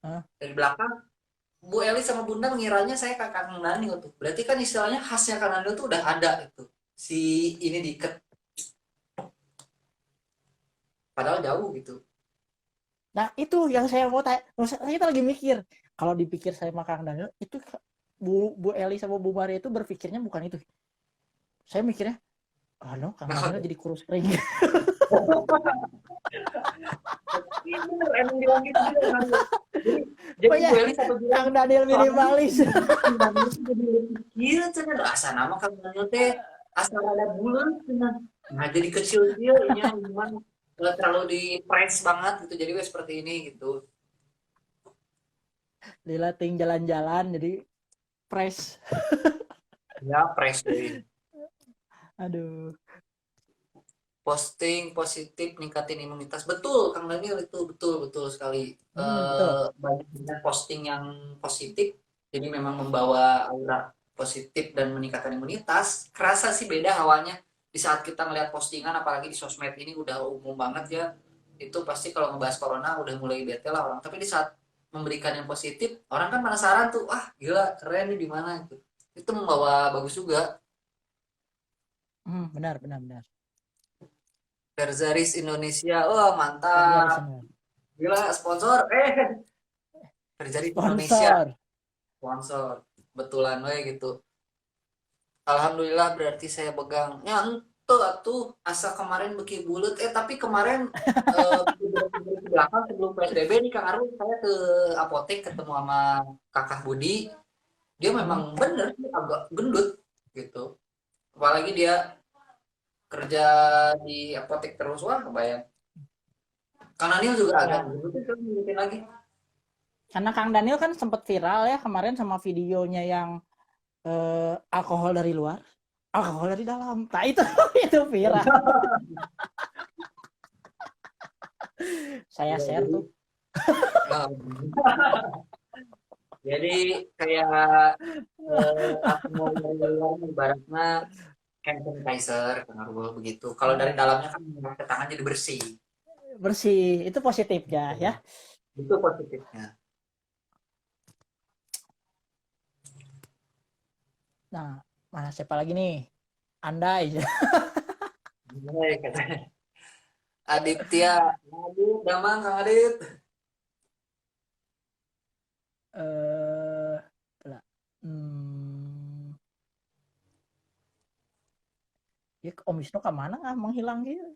hah? Dari belakang, Bu Eli sama Bunda mengiranya saya kakak Kang Daniel tuh. Berarti kan istilahnya khasnya Kang Daniel tuh udah ada itu. Si ini diikat, padahal jauh gitu. Nah, itu yang saya mau tanya. Kita lagi mikir. Kalau dipikir saya sama Kang Daniel, itu Bu Eli sama Bu Maria itu berpikirnya bukan itu. Saya mikirnya, ah no, Kang Daniel jadi kurus kering. Iya bener, emang bilang gitu juga kan. Jadi Pokoknya Bu Eli satu bilang, Kang Daniel soalnya minimalis. Kang Daniel tuh jadi lebih kecil, cenah. Asa nama Kang Daniel teh asal ada bulan, cenah. Nah jadi kecil-kecil, ini memang terlalu di press banget gitu, jadi wes seperti ini gitu. Dilatih jalan-jalan, jadi press. Ya press deh. Aduh. Posting positif ningkatin imunitas, betul Kang Daniel, itu betul betul sekali. Betul. Banyak posting yang positif, jadi memang membawa aura positif dan meningkatkan imunitas. Kerasa sih beda awalnya di saat kita ngeliat postingan, apalagi di sosmed ini udah umum banget ya. Itu pasti kalau ngebahas corona udah mulai bete lah orang, tapi di saat memberikan yang positif, orang kan penasaran tuh, ah gila keren nih di mana gitu. Itu membawa bagus juga. Benar, benar, benar. Berzaris Indonesia, oh Dari mantap. sana. Gila, sponsor. Terjadi di Indonesia. Sponsor. Sponsor. Betulan we gitu. Alhamdulillah berarti saya pegang. Ya ente atuh asa kemarin beki bulut. Tapi kemarin di belakang sebelum PSBB nih Kang Arul, saya ke apotek ketemu sama Kakak Budi. Dia memang Hmm. bener sih agak gendut gitu. Apalagi dia kerja di apotek terus, wah kebayang. Kang Daniel juga agak Ya, gendut itu mungkin lagi. karena Kang Daniel kan sempat viral ya kemarin sama videonya yang alkohol dari luar, alkohol dari dalam. Nah itu itu viral. Saya Ya, share jadi tuh. Nah, jadi kayak aku mau ngomong ibaratnya hand sanitizer pengaruh begitu. Kalau dari Nah, dalamnya kan ke tangan jadi bersih. bersih itu positifnya ya. Itu positifnya. Nah, mana siapa lagi nih? Andai. Baik, katanya. Aditya, Adit, Damang, Kang Adit. eh hmm, ya Om Wisnu kemana nggak menghilang gitu?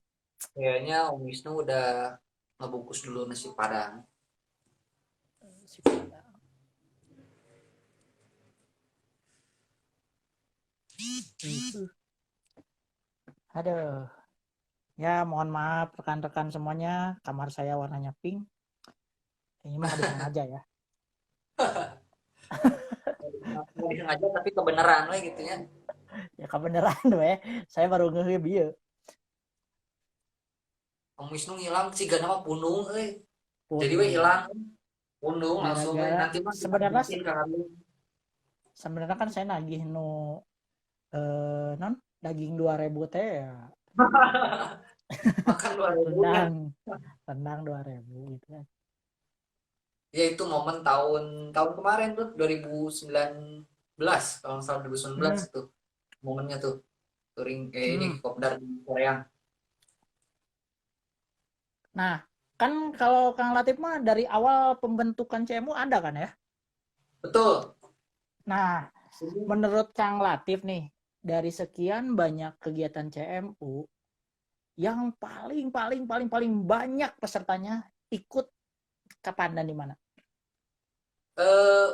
Kayaknya Om Wisnu udah ngebungkus dulu nasi Padang. Si Padang. Itu. Aduh. Ya, mohon maaf rekan-rekan semuanya, kamar saya warnanya pink. Ini mah nggak disengaja ya. Nggak disengaja tapi kebenaran we gitu ya. Ya kebenaran we. Saya baru ngeh bieu. Om Wisnu hilang sih gak nama Punung, jadi we Punung. hilang Punung langsung we. Gara-gara Nanti mah kita sebenarnya bikin Kang Adit. sebenarnya kan saya nagih nu non daging 2.000 teh ya Makan 2.000 ya. rendang rendang 2.000 gitu kan. Ya itu momen tahun tahun kemarin tuh 2019, kalau nggak salah 2019 Hmm, itu momennya tuh touring ini hmm. kopdar di Korea. Nah, kan kalau Kang Latif mah dari awal pembentukan CMU ada kan ya? Betul. Nah, menurut Kang Latif nih, dari sekian banyak kegiatan CMU, yang paling paling paling paling banyak pesertanya ikut kapan dan di mana?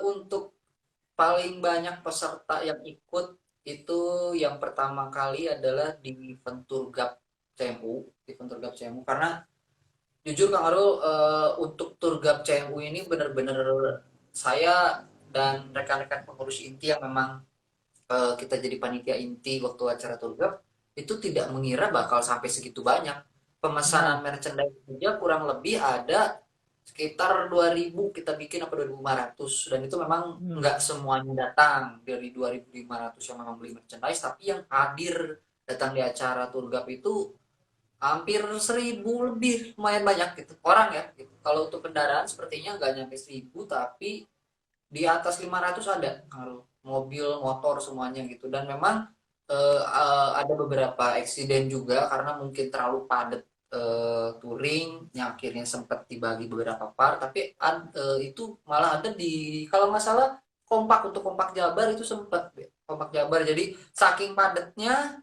Untuk paling banyak peserta yang ikut itu yang pertama kali adalah di Venturgap CMU, di Venturgap CMU karena Jujur Kang Arul, untuk Turgap CMU ini benar-benar saya dan rekan-rekan pengurus inti yang memang kita jadi panitia inti waktu acara Turgap itu tidak mengira bakal sampai segitu banyak. Pemesanan Nah, merchandise saja kurang lebih ada sekitar 2.000 kita bikin apa 2.500, dan itu memang hmm. nggak semuanya datang dari 2.500 yang memang beli merchandise, tapi yang hadir datang di acara Turgap itu hampir 1.000 lebih, lumayan banyak gitu orang ya gitu. Kalau untuk kendaraan sepertinya nggak nyampe 1.000, tapi di atas 500 ada kalau mobil motor semuanya gitu. Dan memang ada beberapa eksiden juga karena mungkin terlalu padat touring yang akhirnya sempat dibagi beberapa part, tapi itu malah ada di, kalau nggak salah, kompak, untuk kompak Jabar itu sempat kompak Jabar, jadi saking padatnya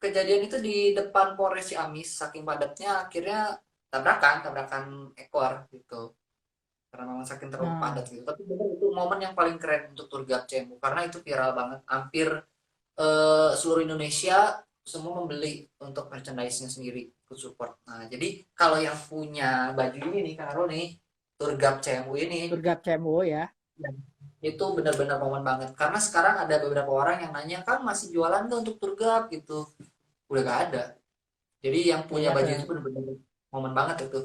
kejadian itu di depan Polres Ciamis, saking padatnya akhirnya tabrakan tabrakan ekor gitu, karena memang saking terlalu Nah, padat gitu. Tapi bener itu momen yang paling keren untuk Turgap Cemu, karena itu viral banget, hampir seluruh Indonesia semua membeli untuk merchandise-nya sendiri, ikut support. Nah jadi kalau yang punya baju ini nih Kang Arul nih, Turgap Cemu ini, Turgap CMO ya. itu benar-benar momen banget, karena sekarang ada beberapa orang yang nanya, kan masih jualan nggak untuk Turgap gitu, udah gak ada. Jadi yang punya Iya, baju itu benar-benar momen banget itu.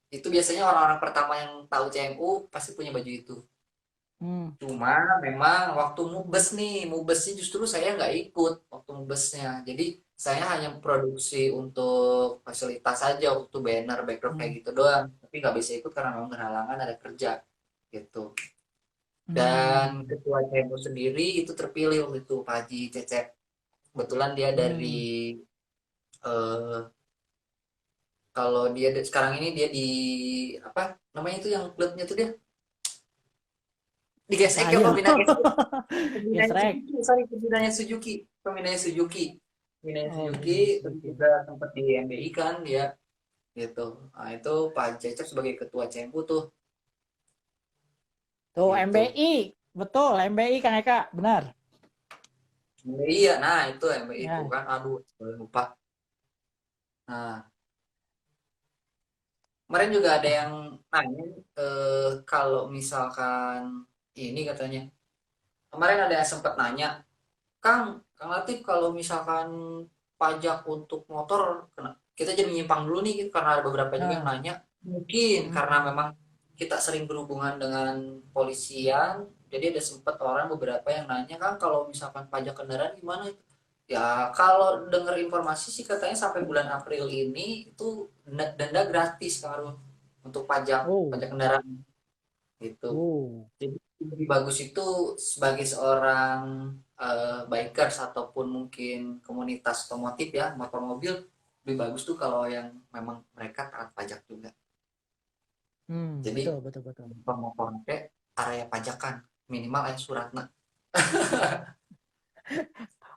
Itu biasanya orang-orang pertama yang tahu CMU pasti punya baju itu. hmm. Cuma memang waktu mubes nih, mubesnya justru saya nggak ikut waktu mubesnya. Jadi saya hanya produksi untuk fasilitas saja, waktu banner, backdrop kayak Hmm. gitu doang. Tapi nggak bisa ikut karena memang berhalangan ada kerja gitu. Dan Hmm. ketua CMU sendiri itu terpilih waktu itu Pak Haji Cecep. Kebetulan dia dari Hmm. eh, kalau dia sekarang ini dia di apa namanya itu yang klubnya tuh dia di GSX ya, Ayo. pembinanya Gesrek. Suzuki, sorry, pembinanya Suzuki, Oh, benar terus Suzuki. juga sempat di MBI kan dia gitu. Nah itu Pak Cecep sebagai ketua CMU tuh Tuh gitu. MBI. Betul, MBI Kang Eka, benar. Iya, nah itu MBI itu Ya. kan, aduh lupa. Nah kemarin juga ada yang nanya, kalau misalkan ini katanya, kemarin ada yang sempat nanya, Kang Latif, kalau misalkan pajak untuk motor, kita jadi menyimpang dulu nih, karena ada beberapa juga yang Nah, nanya. Mungkin hmm. karena memang kita sering berhubungan dengan polisian, jadi ada sempat orang beberapa yang nanya, Kang, kalau misalkan pajak kendaraan gimana? Ya, kalau dengar informasi sih katanya sampai bulan April ini itu denda gratis, Kang, untuk pajak Oh, pajak kendaraan gitu. oh. Jadi lebih bagus itu sebagai seorang bikers ataupun mungkin komunitas otomotif ya, motor mobil, lebih bagus tuh kalau yang memang mereka taat pajak juga. Jadi Betul, betul, betul. motor teh area pajakan minimal aya suratna.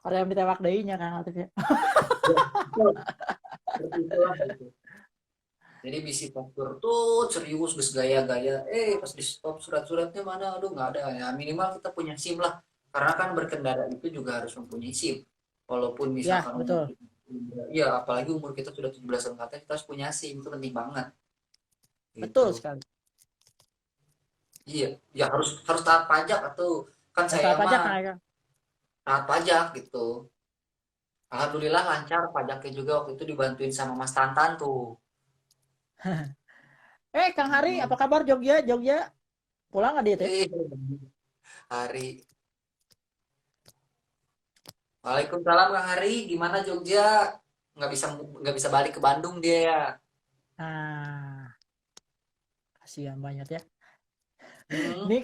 Orang yang ditewak deui-nya Kang Latif ya. Ya, betul. Seperti itulah gitu. Jadi bisi postur tuh serius gus gaya-gaya, pas di stop surat-suratnya mana, aduh nggak ada ya, minimal kita punya SIM lah, karena kan berkendara itu juga harus mempunyai SIM, walaupun Ya, misalkan umur betul. kita, ya apalagi umur kita sudah 17 tahun ke atas, kita harus punya SIM, itu penting banget Betul gitu. sekali. Iya, ya harus harus taat pajak, atau kan Harus saya taat pajak mah Kang Eka. taat pajak gitu. Alhamdulillah lancar pajaknya juga, waktu itu dibantuin sama Mas Tantan tuh. Kang Hari, apa Mm-mm. kabar Jogja? Jogja pulang nggak dia teh? Eh, hari. Waalaikumsalam Kang Hari, gimana Jogja? Nggak bisa nggak bisa balik ke Bandung dia ya. Nah, kasihan banyak ya. Hmm. Ini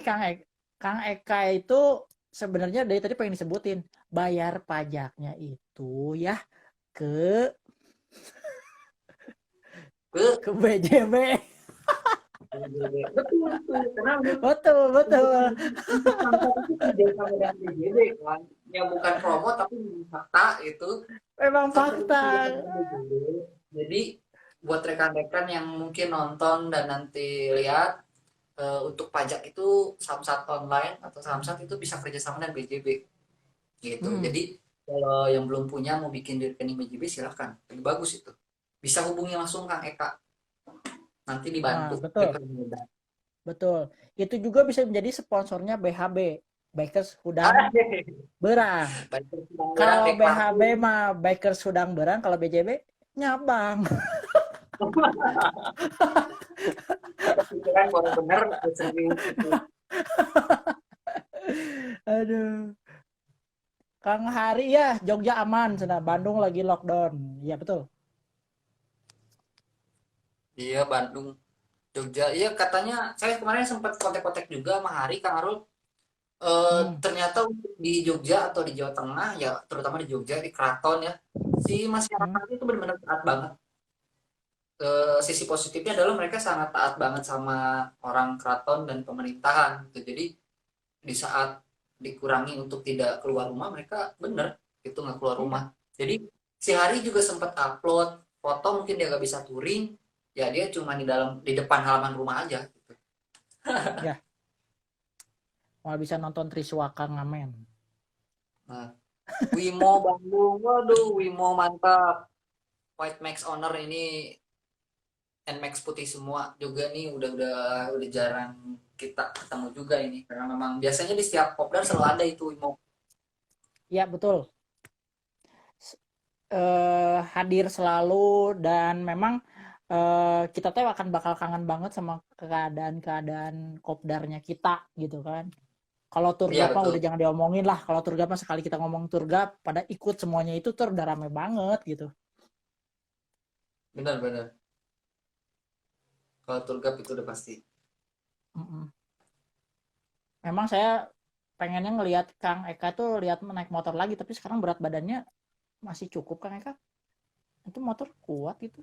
Kang Eka itu sebenarnya dari tadi pengen disebutin bayar pajaknya itu ya ke Ke ke BJB. PJB. Betul betul, karena Betul, betul. untuk samsat itu kerja sama dengan PJB kan, ya bukan promo tapi fakta itu, Memang samsat itu fakta. kerja sama dengan PJB. Jadi buat rekan-rekan yang mungkin nonton dan nanti lihat, untuk pajak itu Samsat online atau Samsat itu bisa kerjasama dengan BJB gitu. Hmm. Jadi kalau yang belum punya mau bikin di rekening BJB silahkan, lebih bagus itu. Bisa hubungi langsung Kang Eka nanti Nah, dibantu betul, dipermudah. betul. Itu juga bisa menjadi sponsornya BHB, Bikers Hudang Ah, Berang. baik sedang berang Kalau BHB deklarasi. mah Bikers Hudang Berang, kalau BJB nyabang. Kepikiran baru bener serius itu. Aduh. Kang Hari ya, Jogja aman, sana Bandung lagi lockdown. Iya betul. Iya, Bandung, Jogja. Iya, katanya saya kemarin sempat kontak-kontak juga sama Hari, Kang Arul. Hmm. Ternyata untuk di Jogja atau di Jawa Tengah, ya terutama di Jogja, di Keraton ya, si Hmm. masyarakat itu benar-benar taat banget. Sisi positifnya adalah mereka sangat taat banget sama orang keraton dan pemerintahan gitu. Jadi di saat dikurangi untuk tidak keluar rumah, mereka bener itu nggak keluar rumah. Iya. Jadi si Hari juga sempat upload foto, mungkin dia nggak bisa touring, ya dia cuma di depan halaman rumah aja gitu. Ya, malah bisa nonton Triswaka ngamen. Nah, Wimo Bandung, waduh Wimo mantap. White Max Owner ini Nmax putih semua juga nih, udah jarang kita ketemu juga ini, karena memang biasanya di setiap kopdar selalu ada itu Wimo. Iya betul. Hadir selalu dan memang kita tuh akan bakal kangen banget sama keadaan-keadaan kopdarnya kita gitu kan. Kalau Iya Turgap mah betul, udah jangan diomongin lah. Kalau Turgap mah sekali kita ngomong Turgap pada ikut semuanya itu tuh udah rame banget gitu. benar-benar. Kalau Turgap itu udah pasti. Mm-mm. Memang saya pengennya ngelihat Kang Eka tuh lihat naik motor lagi tapi sekarang berat badannya masih cukup Kang Eka. Itu motor kuat itu.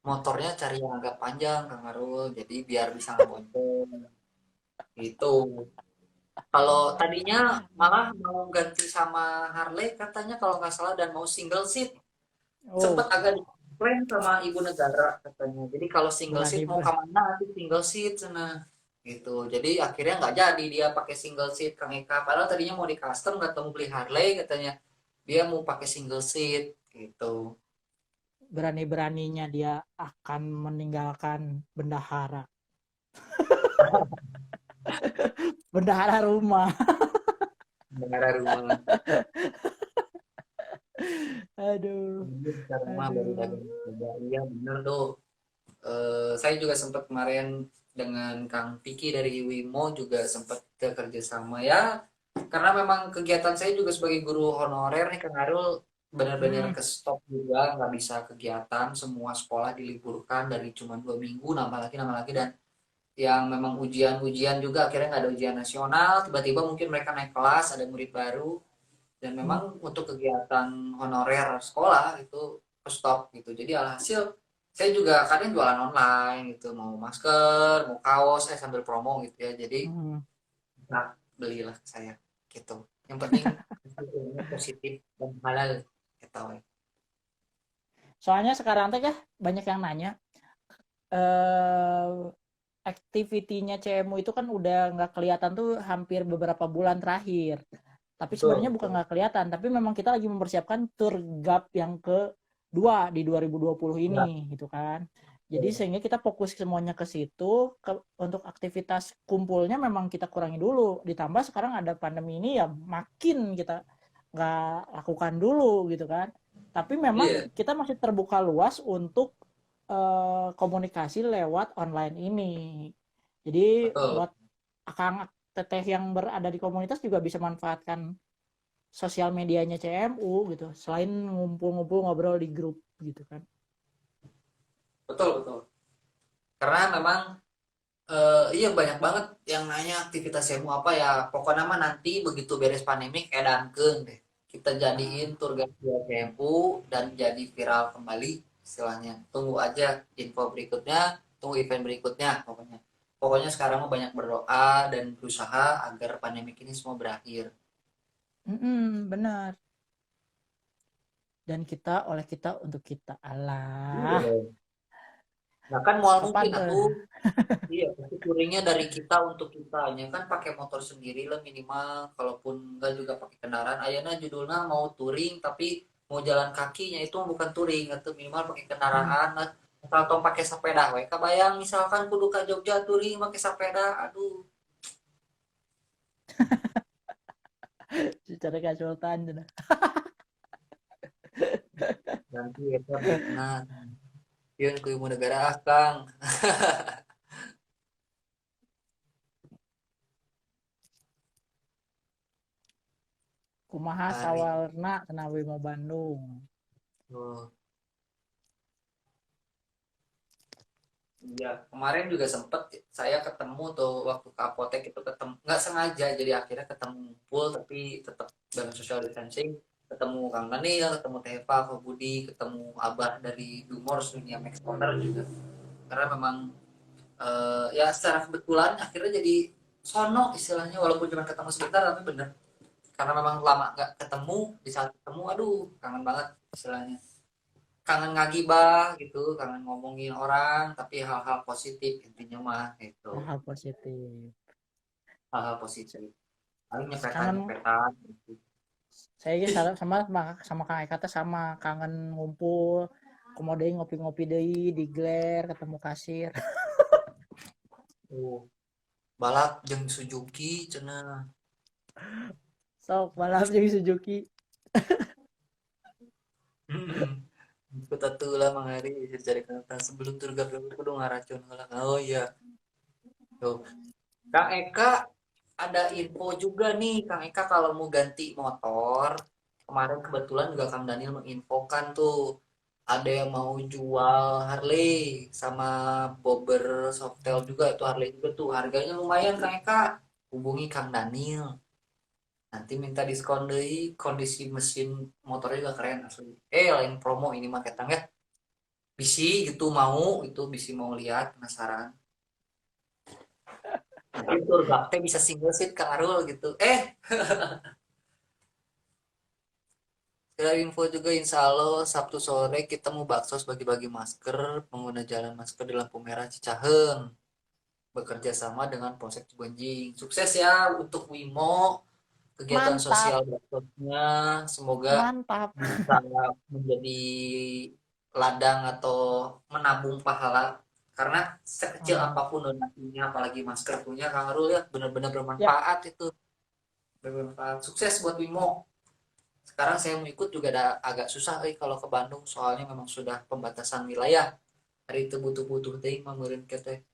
Motornya cari yang agak panjang Kang Arul, jadi biar bisa ngebonceng gitu. Kalau tadinya malah mau ganti sama Harley katanya kalau nggak salah, dan mau single seat, sempat Oh, agak diklaim sama ibu negara katanya. Jadi kalau single seat berani mau berani. kemana nanti single seat sana gitu. Jadi akhirnya nggak jadi dia pakai single seat Kang Eka. Padahal tadinya mau di custom nggak mau beli Harley katanya. Dia mau pakai single seat gitu. Berani-beraninya dia akan meninggalkan bendahara. Bendahara rumah. Negara rumah. Aduh, Ini sekarang mah baru aduh. dagang sepeda. Iya bener tuh. Saya juga sempat kemarin dengan Kang Piki dari Wimo juga sempat kerja sama ya, karena memang kegiatan saya juga sebagai guru honorer nih Kang Arul, benar-benar Hmm, ke stop juga, nggak bisa kegiatan, semua sekolah diliburkan dari cuma 2 minggu, nambah lagi, dan yang memang ujian-ujian juga akhirnya nggak ada ujian nasional, tiba-tiba mungkin mereka naik kelas ada murid baru, dan hmm. memang untuk kegiatan honorer sekolah itu stop gitu. Jadi alhasil saya juga kadang jualan online gitu, mau masker mau kaos saya sambil promo gitu ya, jadi Hmm. nah, belilah ke saya gitu. Yang penting hasilnya positif dan halal gitu we. Soalnya sekarang teh ya banyak yang nanya eh activity-nya CMU itu kan udah nggak kelihatan tuh hampir beberapa bulan terakhir. Tapi Betul sebenarnya bukan betul. nggak kelihatan, tapi memang kita lagi mempersiapkan tour gap yang kedua di 2020 Ya, ini gitu kan. Jadi betul. sehingga kita fokus semuanya ke situ, untuk aktivitas kumpulnya memang kita kurangi dulu. Ditambah sekarang ada pandemi ini ya makin kita nggak lakukan dulu gitu kan. Tapi memang Iya kita masih terbuka luas untuk komunikasi lewat online ini. Jadi betul. buat akang teteh yang berada di komunitas juga bisa manfaatkan sosial medianya CMU gitu. Selain ngumpul-ngumpul ngobrol di grup gitu kan. Betul betul, karena memang iya banyak banget yang nanya aktivitas saya mau apa ya. Pokoknya mah nanti begitu beres pandemik edankeun deh. Kita jadiin Nah, tour guide via CMU dan jadi viral kembali istilahnya. Tunggu aja info berikutnya, tunggu event berikutnya pokoknya. Pokoknya sekarang mah banyak berdoa dan berusaha agar pandemik ini semua berakhir. benar. Dan kita oleh kita untuk kita. Iya Allah. dong. Nah kan mual Kapan mungkin tuh? atuh. Iya, pasti touringnya dari kita untuk kita. Ya kan pakai motor sendiri lah minimal. Kalaupun enggak juga pakai kendaraan. Ayana judulnya mau touring tapi mau jalan kakinya itu bukan touring atau minimal pakai Hmm. kendaraan lah. asal tong pakai sepeda we kabayang misalkan kudu ka Jogja touring pakai sepeda aduh Secara konsultan cenah. nanti eta beritna yeun ku ibu negara Kang. Kumaha Hari sawarna cenah we mau Bandung. oh, iya kemarin juga sempet saya ketemu tuh waktu ke apotek itu ketemu nggak sengaja jadi akhirnya ketemu ngumpul tapi tetap dalam social distancing ketemu Kang Daniel ketemu Teva Pak Budi ketemu Abah dari Dumors dunia Max Corner juga karena memang ya secara kebetulan akhirnya jadi sono istilahnya walaupun cuma ketemu sebentar tapi bener karena memang lama nggak ketemu di saat ketemu aduh kangen banget istilahnya kangen ngagibah gitu kangen ngomongin orang tapi hal-hal positif intinya mah gitu Hal positif. hal-hal positif paling nyepetan Kangen nyepetan gitu. saya ge sama Kang Eka teh sama kangen ngumpul komo deui ngopi-ngopi deui di Gler ketemu kasir. Oh, balap jeung Suzuki cenah Sok balap jeung Suzuki. kita tuh lah mangari cari kata sebelum turga kudu ngaracun lah oh iya tuh Kang Eka ada info juga nih Kang Eka kalau mau ganti motor kemarin kebetulan juga Kang Daniel menginfokan tuh ada yang mau jual Harley sama Bobber Softail juga itu Harley juga tuh harganya lumayan Kang Eka hubungi Kang Daniel nanti minta diskon deh kondisi mesin motornya juga keren asli lain promo ini mah ketang ya bisi gitu mau itu bisi mau lihat penasaran nanti tur bakte bisa single seat Kang Arul gitu dari info juga insya Allah Sabtu sore kita mau baksos bagi-bagi masker pengguna jalan masker di lampu merah Cicaheum bekerja sama dengan Polsek Cibenjing sukses ya untuk Wimo kegiatan Mantap, sosial baksosnya semoga mantap. bisa menjadi ladang atau menabung pahala karena sekecil Hmm. apapun donasinya apalagi masker punya Kang Arul ya benar-benar Ya, bermanfaat itu bermanfaat sukses buat Wimo sekarang saya mau ikut juga ada agak susah kalau ke Bandung soalnya memang sudah pembatasan wilayah hari itu butuh-butuh teh mangeureun teh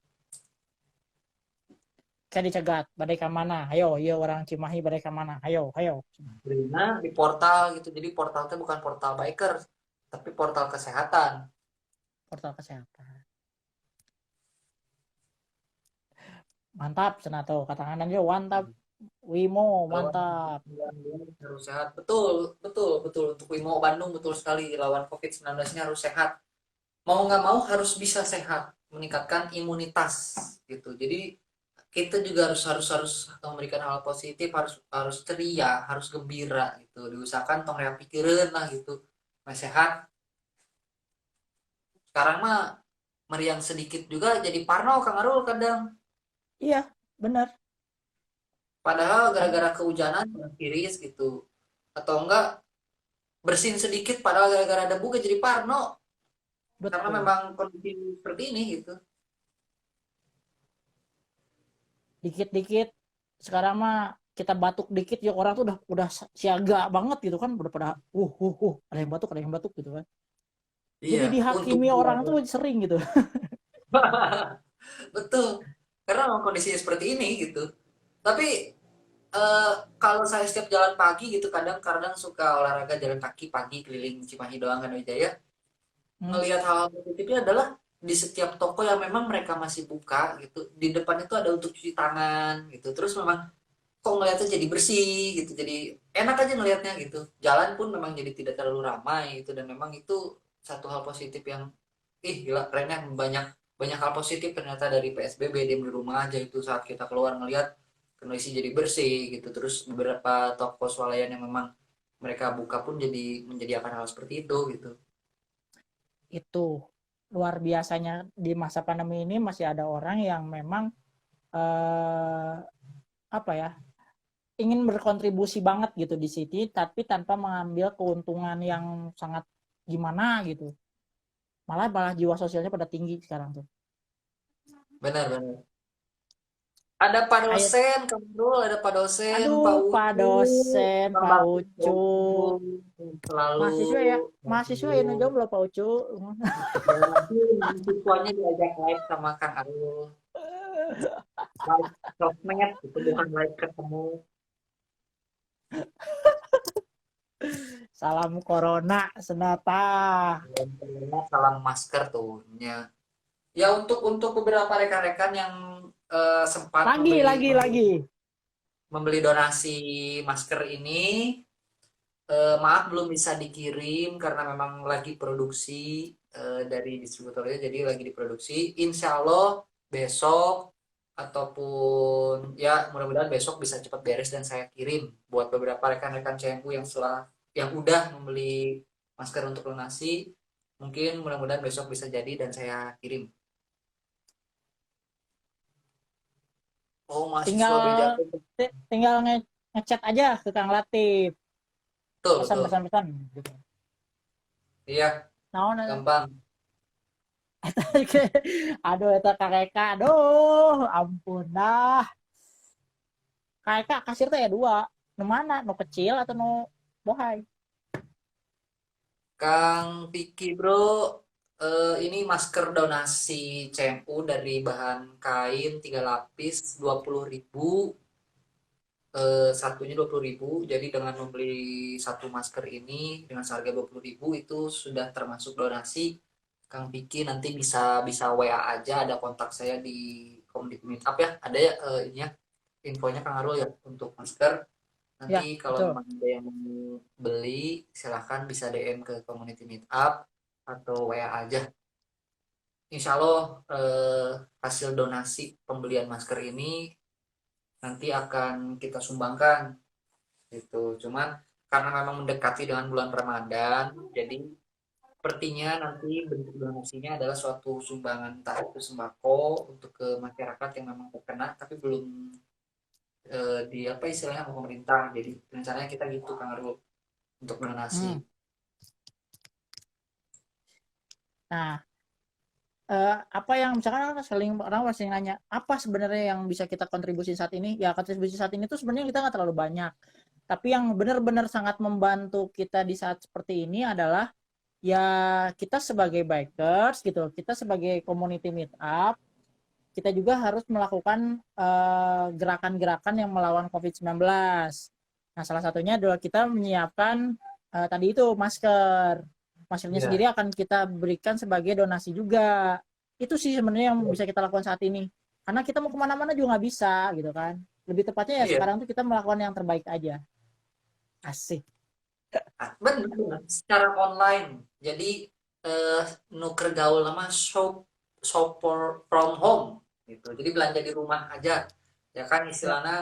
saya dicegat. Badai ke mana? Ayo, iya orang Cimahi badai ke mana? Ayo, ayo. Karena di portal gitu jadi portalnya bukan portal biker tapi portal kesehatan. Portal kesehatan. Mantap, senato. Katanganan yo, mantap. Wimo, Lawan mantap. COVID-19 harus sehat. Betul, betul, betul. Untuk Wimo Bandung betul sekali lawan COVID-19-nya harus sehat. Mau nggak mau harus bisa sehat, meningkatkan imunitas gitu. Jadi kita juga harus harus harus memberikan hal positif, harus harus ceria, harus gembira gitu. Diusahakan tong rea pikireun lah gitu. Nah, sehat. Sekarang mah meriang sedikit juga jadi parno Kang Arul kadang. Iya, benar. Padahal Kan gara-gara kehujanan tiris gitu. Atau enggak bersin sedikit padahal gara-gara debu ke jadi parno karena betul. memang kondisi seperti ini gitu. Dikit-dikit sekarang mah kita batuk dikit ya orang tuh udah siaga banget gitu kan udah pada ada yang batuk gitu kan. Jadi Iya, untuk dihakimi orang tuh sering gitu. betul. Karena memang kondisinya seperti ini gitu. Tapi kalau saya setiap jalan pagi gitu kadang-kadang suka olahraga jalan kaki pagi keliling Cimahi doang kan Wijaya. Hmm. Ngelihat hal positifnya adalah di setiap toko yang memang mereka masih buka gitu, di depan itu ada untuk cuci tangan gitu. Terus memang kok ngelihatnya jadi bersih gitu jadi enak aja ngelihatnya gitu jalan pun memang jadi tidak terlalu ramai gitu dan memang itu satu hal positif yang gila kerennya banyak banyak hal positif ternyata dari PSBB di rumah aja itu saat kita keluar ngelihat kondisi jadi bersih gitu terus beberapa toko swalayan yang memang mereka buka pun jadi menyediakan hal seperti itu gitu Itu luar biasanya di masa pandemi ini masih ada orang yang memang eh, apa ya ingin berkontribusi banget gitu di sini tapi tanpa mengambil keuntungan yang sangat gimana gitu. Malah malah jiwa sosialnya pada tinggi sekarang tuh. Benar-benar. Ada Pak Kayak dosen, Kang Bro, ada Pak dosen, aduh Pak Pak Ucu, dosen, Bang Pak Bakti Ucu. Jomblo, yang selalu Mahasiswa ya, mahasiswa ya nu bantu. jomblo Pak Ucu. Dan nanti mahasiswanya diajak live sama Kang Arul. Live sosmed, itu bukan live ketemu. Salam corona senata. Salam masker tuh. Ya untuk beberapa rekan-rekan yang sempat Lagi. membeli donasi masker ini, maaf belum bisa dikirim karena memang lagi produksi dari distributornya, jadi lagi diproduksi. Insya Allah besok ataupun ya mudah-mudahan besok bisa cepat beres dan saya kirim buat beberapa rekan-rekan CMU yang udah membeli masker untuk donasi. Mungkin mudah-mudahan besok bisa jadi dan saya kirim. Oh, mahasiswa Tinggal beda. tinggal ngechat aja ke Kang Latif. Betul, betul. Pesan-pesan gitu. Iya, Nah, gampang. aduh eta kakek aduh ampun dah. Kakek kasir teh ya dua. Nu mana? Nu kecil atau nu bohai? Kang Piki Bro, ini masker donasi CMU dari bahan kain 3 lapis 20.000, satunya 20.000. Jadi dengan membeli satu masker ini dengan harga 20.000 itu sudah termasuk donasi. Kang Piki nanti bisa bisa WA aja, ada kontak saya di Community Meetup ya, ada ya ini ya infonya Kang Arul ya untuk masker. Nanti Ya, kalau betul. memang ada yang mau beli, silahkan bisa DM ke Community Meetup atau WA aja. Insya Allah hasil donasi pembelian masker ini nanti akan kita sumbangkan gitu. Cuman karena memang mendekati dengan bulan Ramadan, jadi sepertinya nanti bentuk donasinya adalah suatu sumbangan entah itu sembako untuk ke masyarakat yang memang terkena, tapi belum di apa istilahnya sama pemerintah. Jadi rencananya kita gitu Kang Arul untuk donasi. Hmm. Nah, apa yang misalkan sering orang pasti nanya apa sebenarnya yang bisa kita kontribusi saat ini, ya kontribusi saat ini tuh sebenarnya kita nggak terlalu banyak, tapi yang benar-benar sangat membantu kita di saat seperti ini adalah ya kita sebagai bikers gitu, kita sebagai community meetup, kita juga harus melakukan gerakan-gerakan yang melawan COVID-19. Nah, salah satunya adalah kita menyiapkan tadi itu masker. Maskernya Iya. sendiri akan kita berikan sebagai donasi juga. Itu sih sebenarnya yang bisa kita lakukan saat ini. Karena kita mau kemana-mana juga nggak bisa gitu kan. Lebih tepatnya ya Iya, sekarang tuh kita melakukan yang terbaik aja. Asik. benar secara online. Jadi eh, nuker gaul nama shop from home gitu. Jadi belanja di rumah aja. Ya kan Ya. istilahnya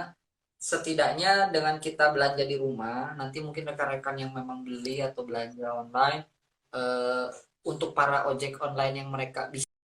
setidaknya dengan kita belanja di rumah, nanti mungkin rekan-rekan yang memang beli atau belanja online, eh, untuk para ojek online yang mereka bisa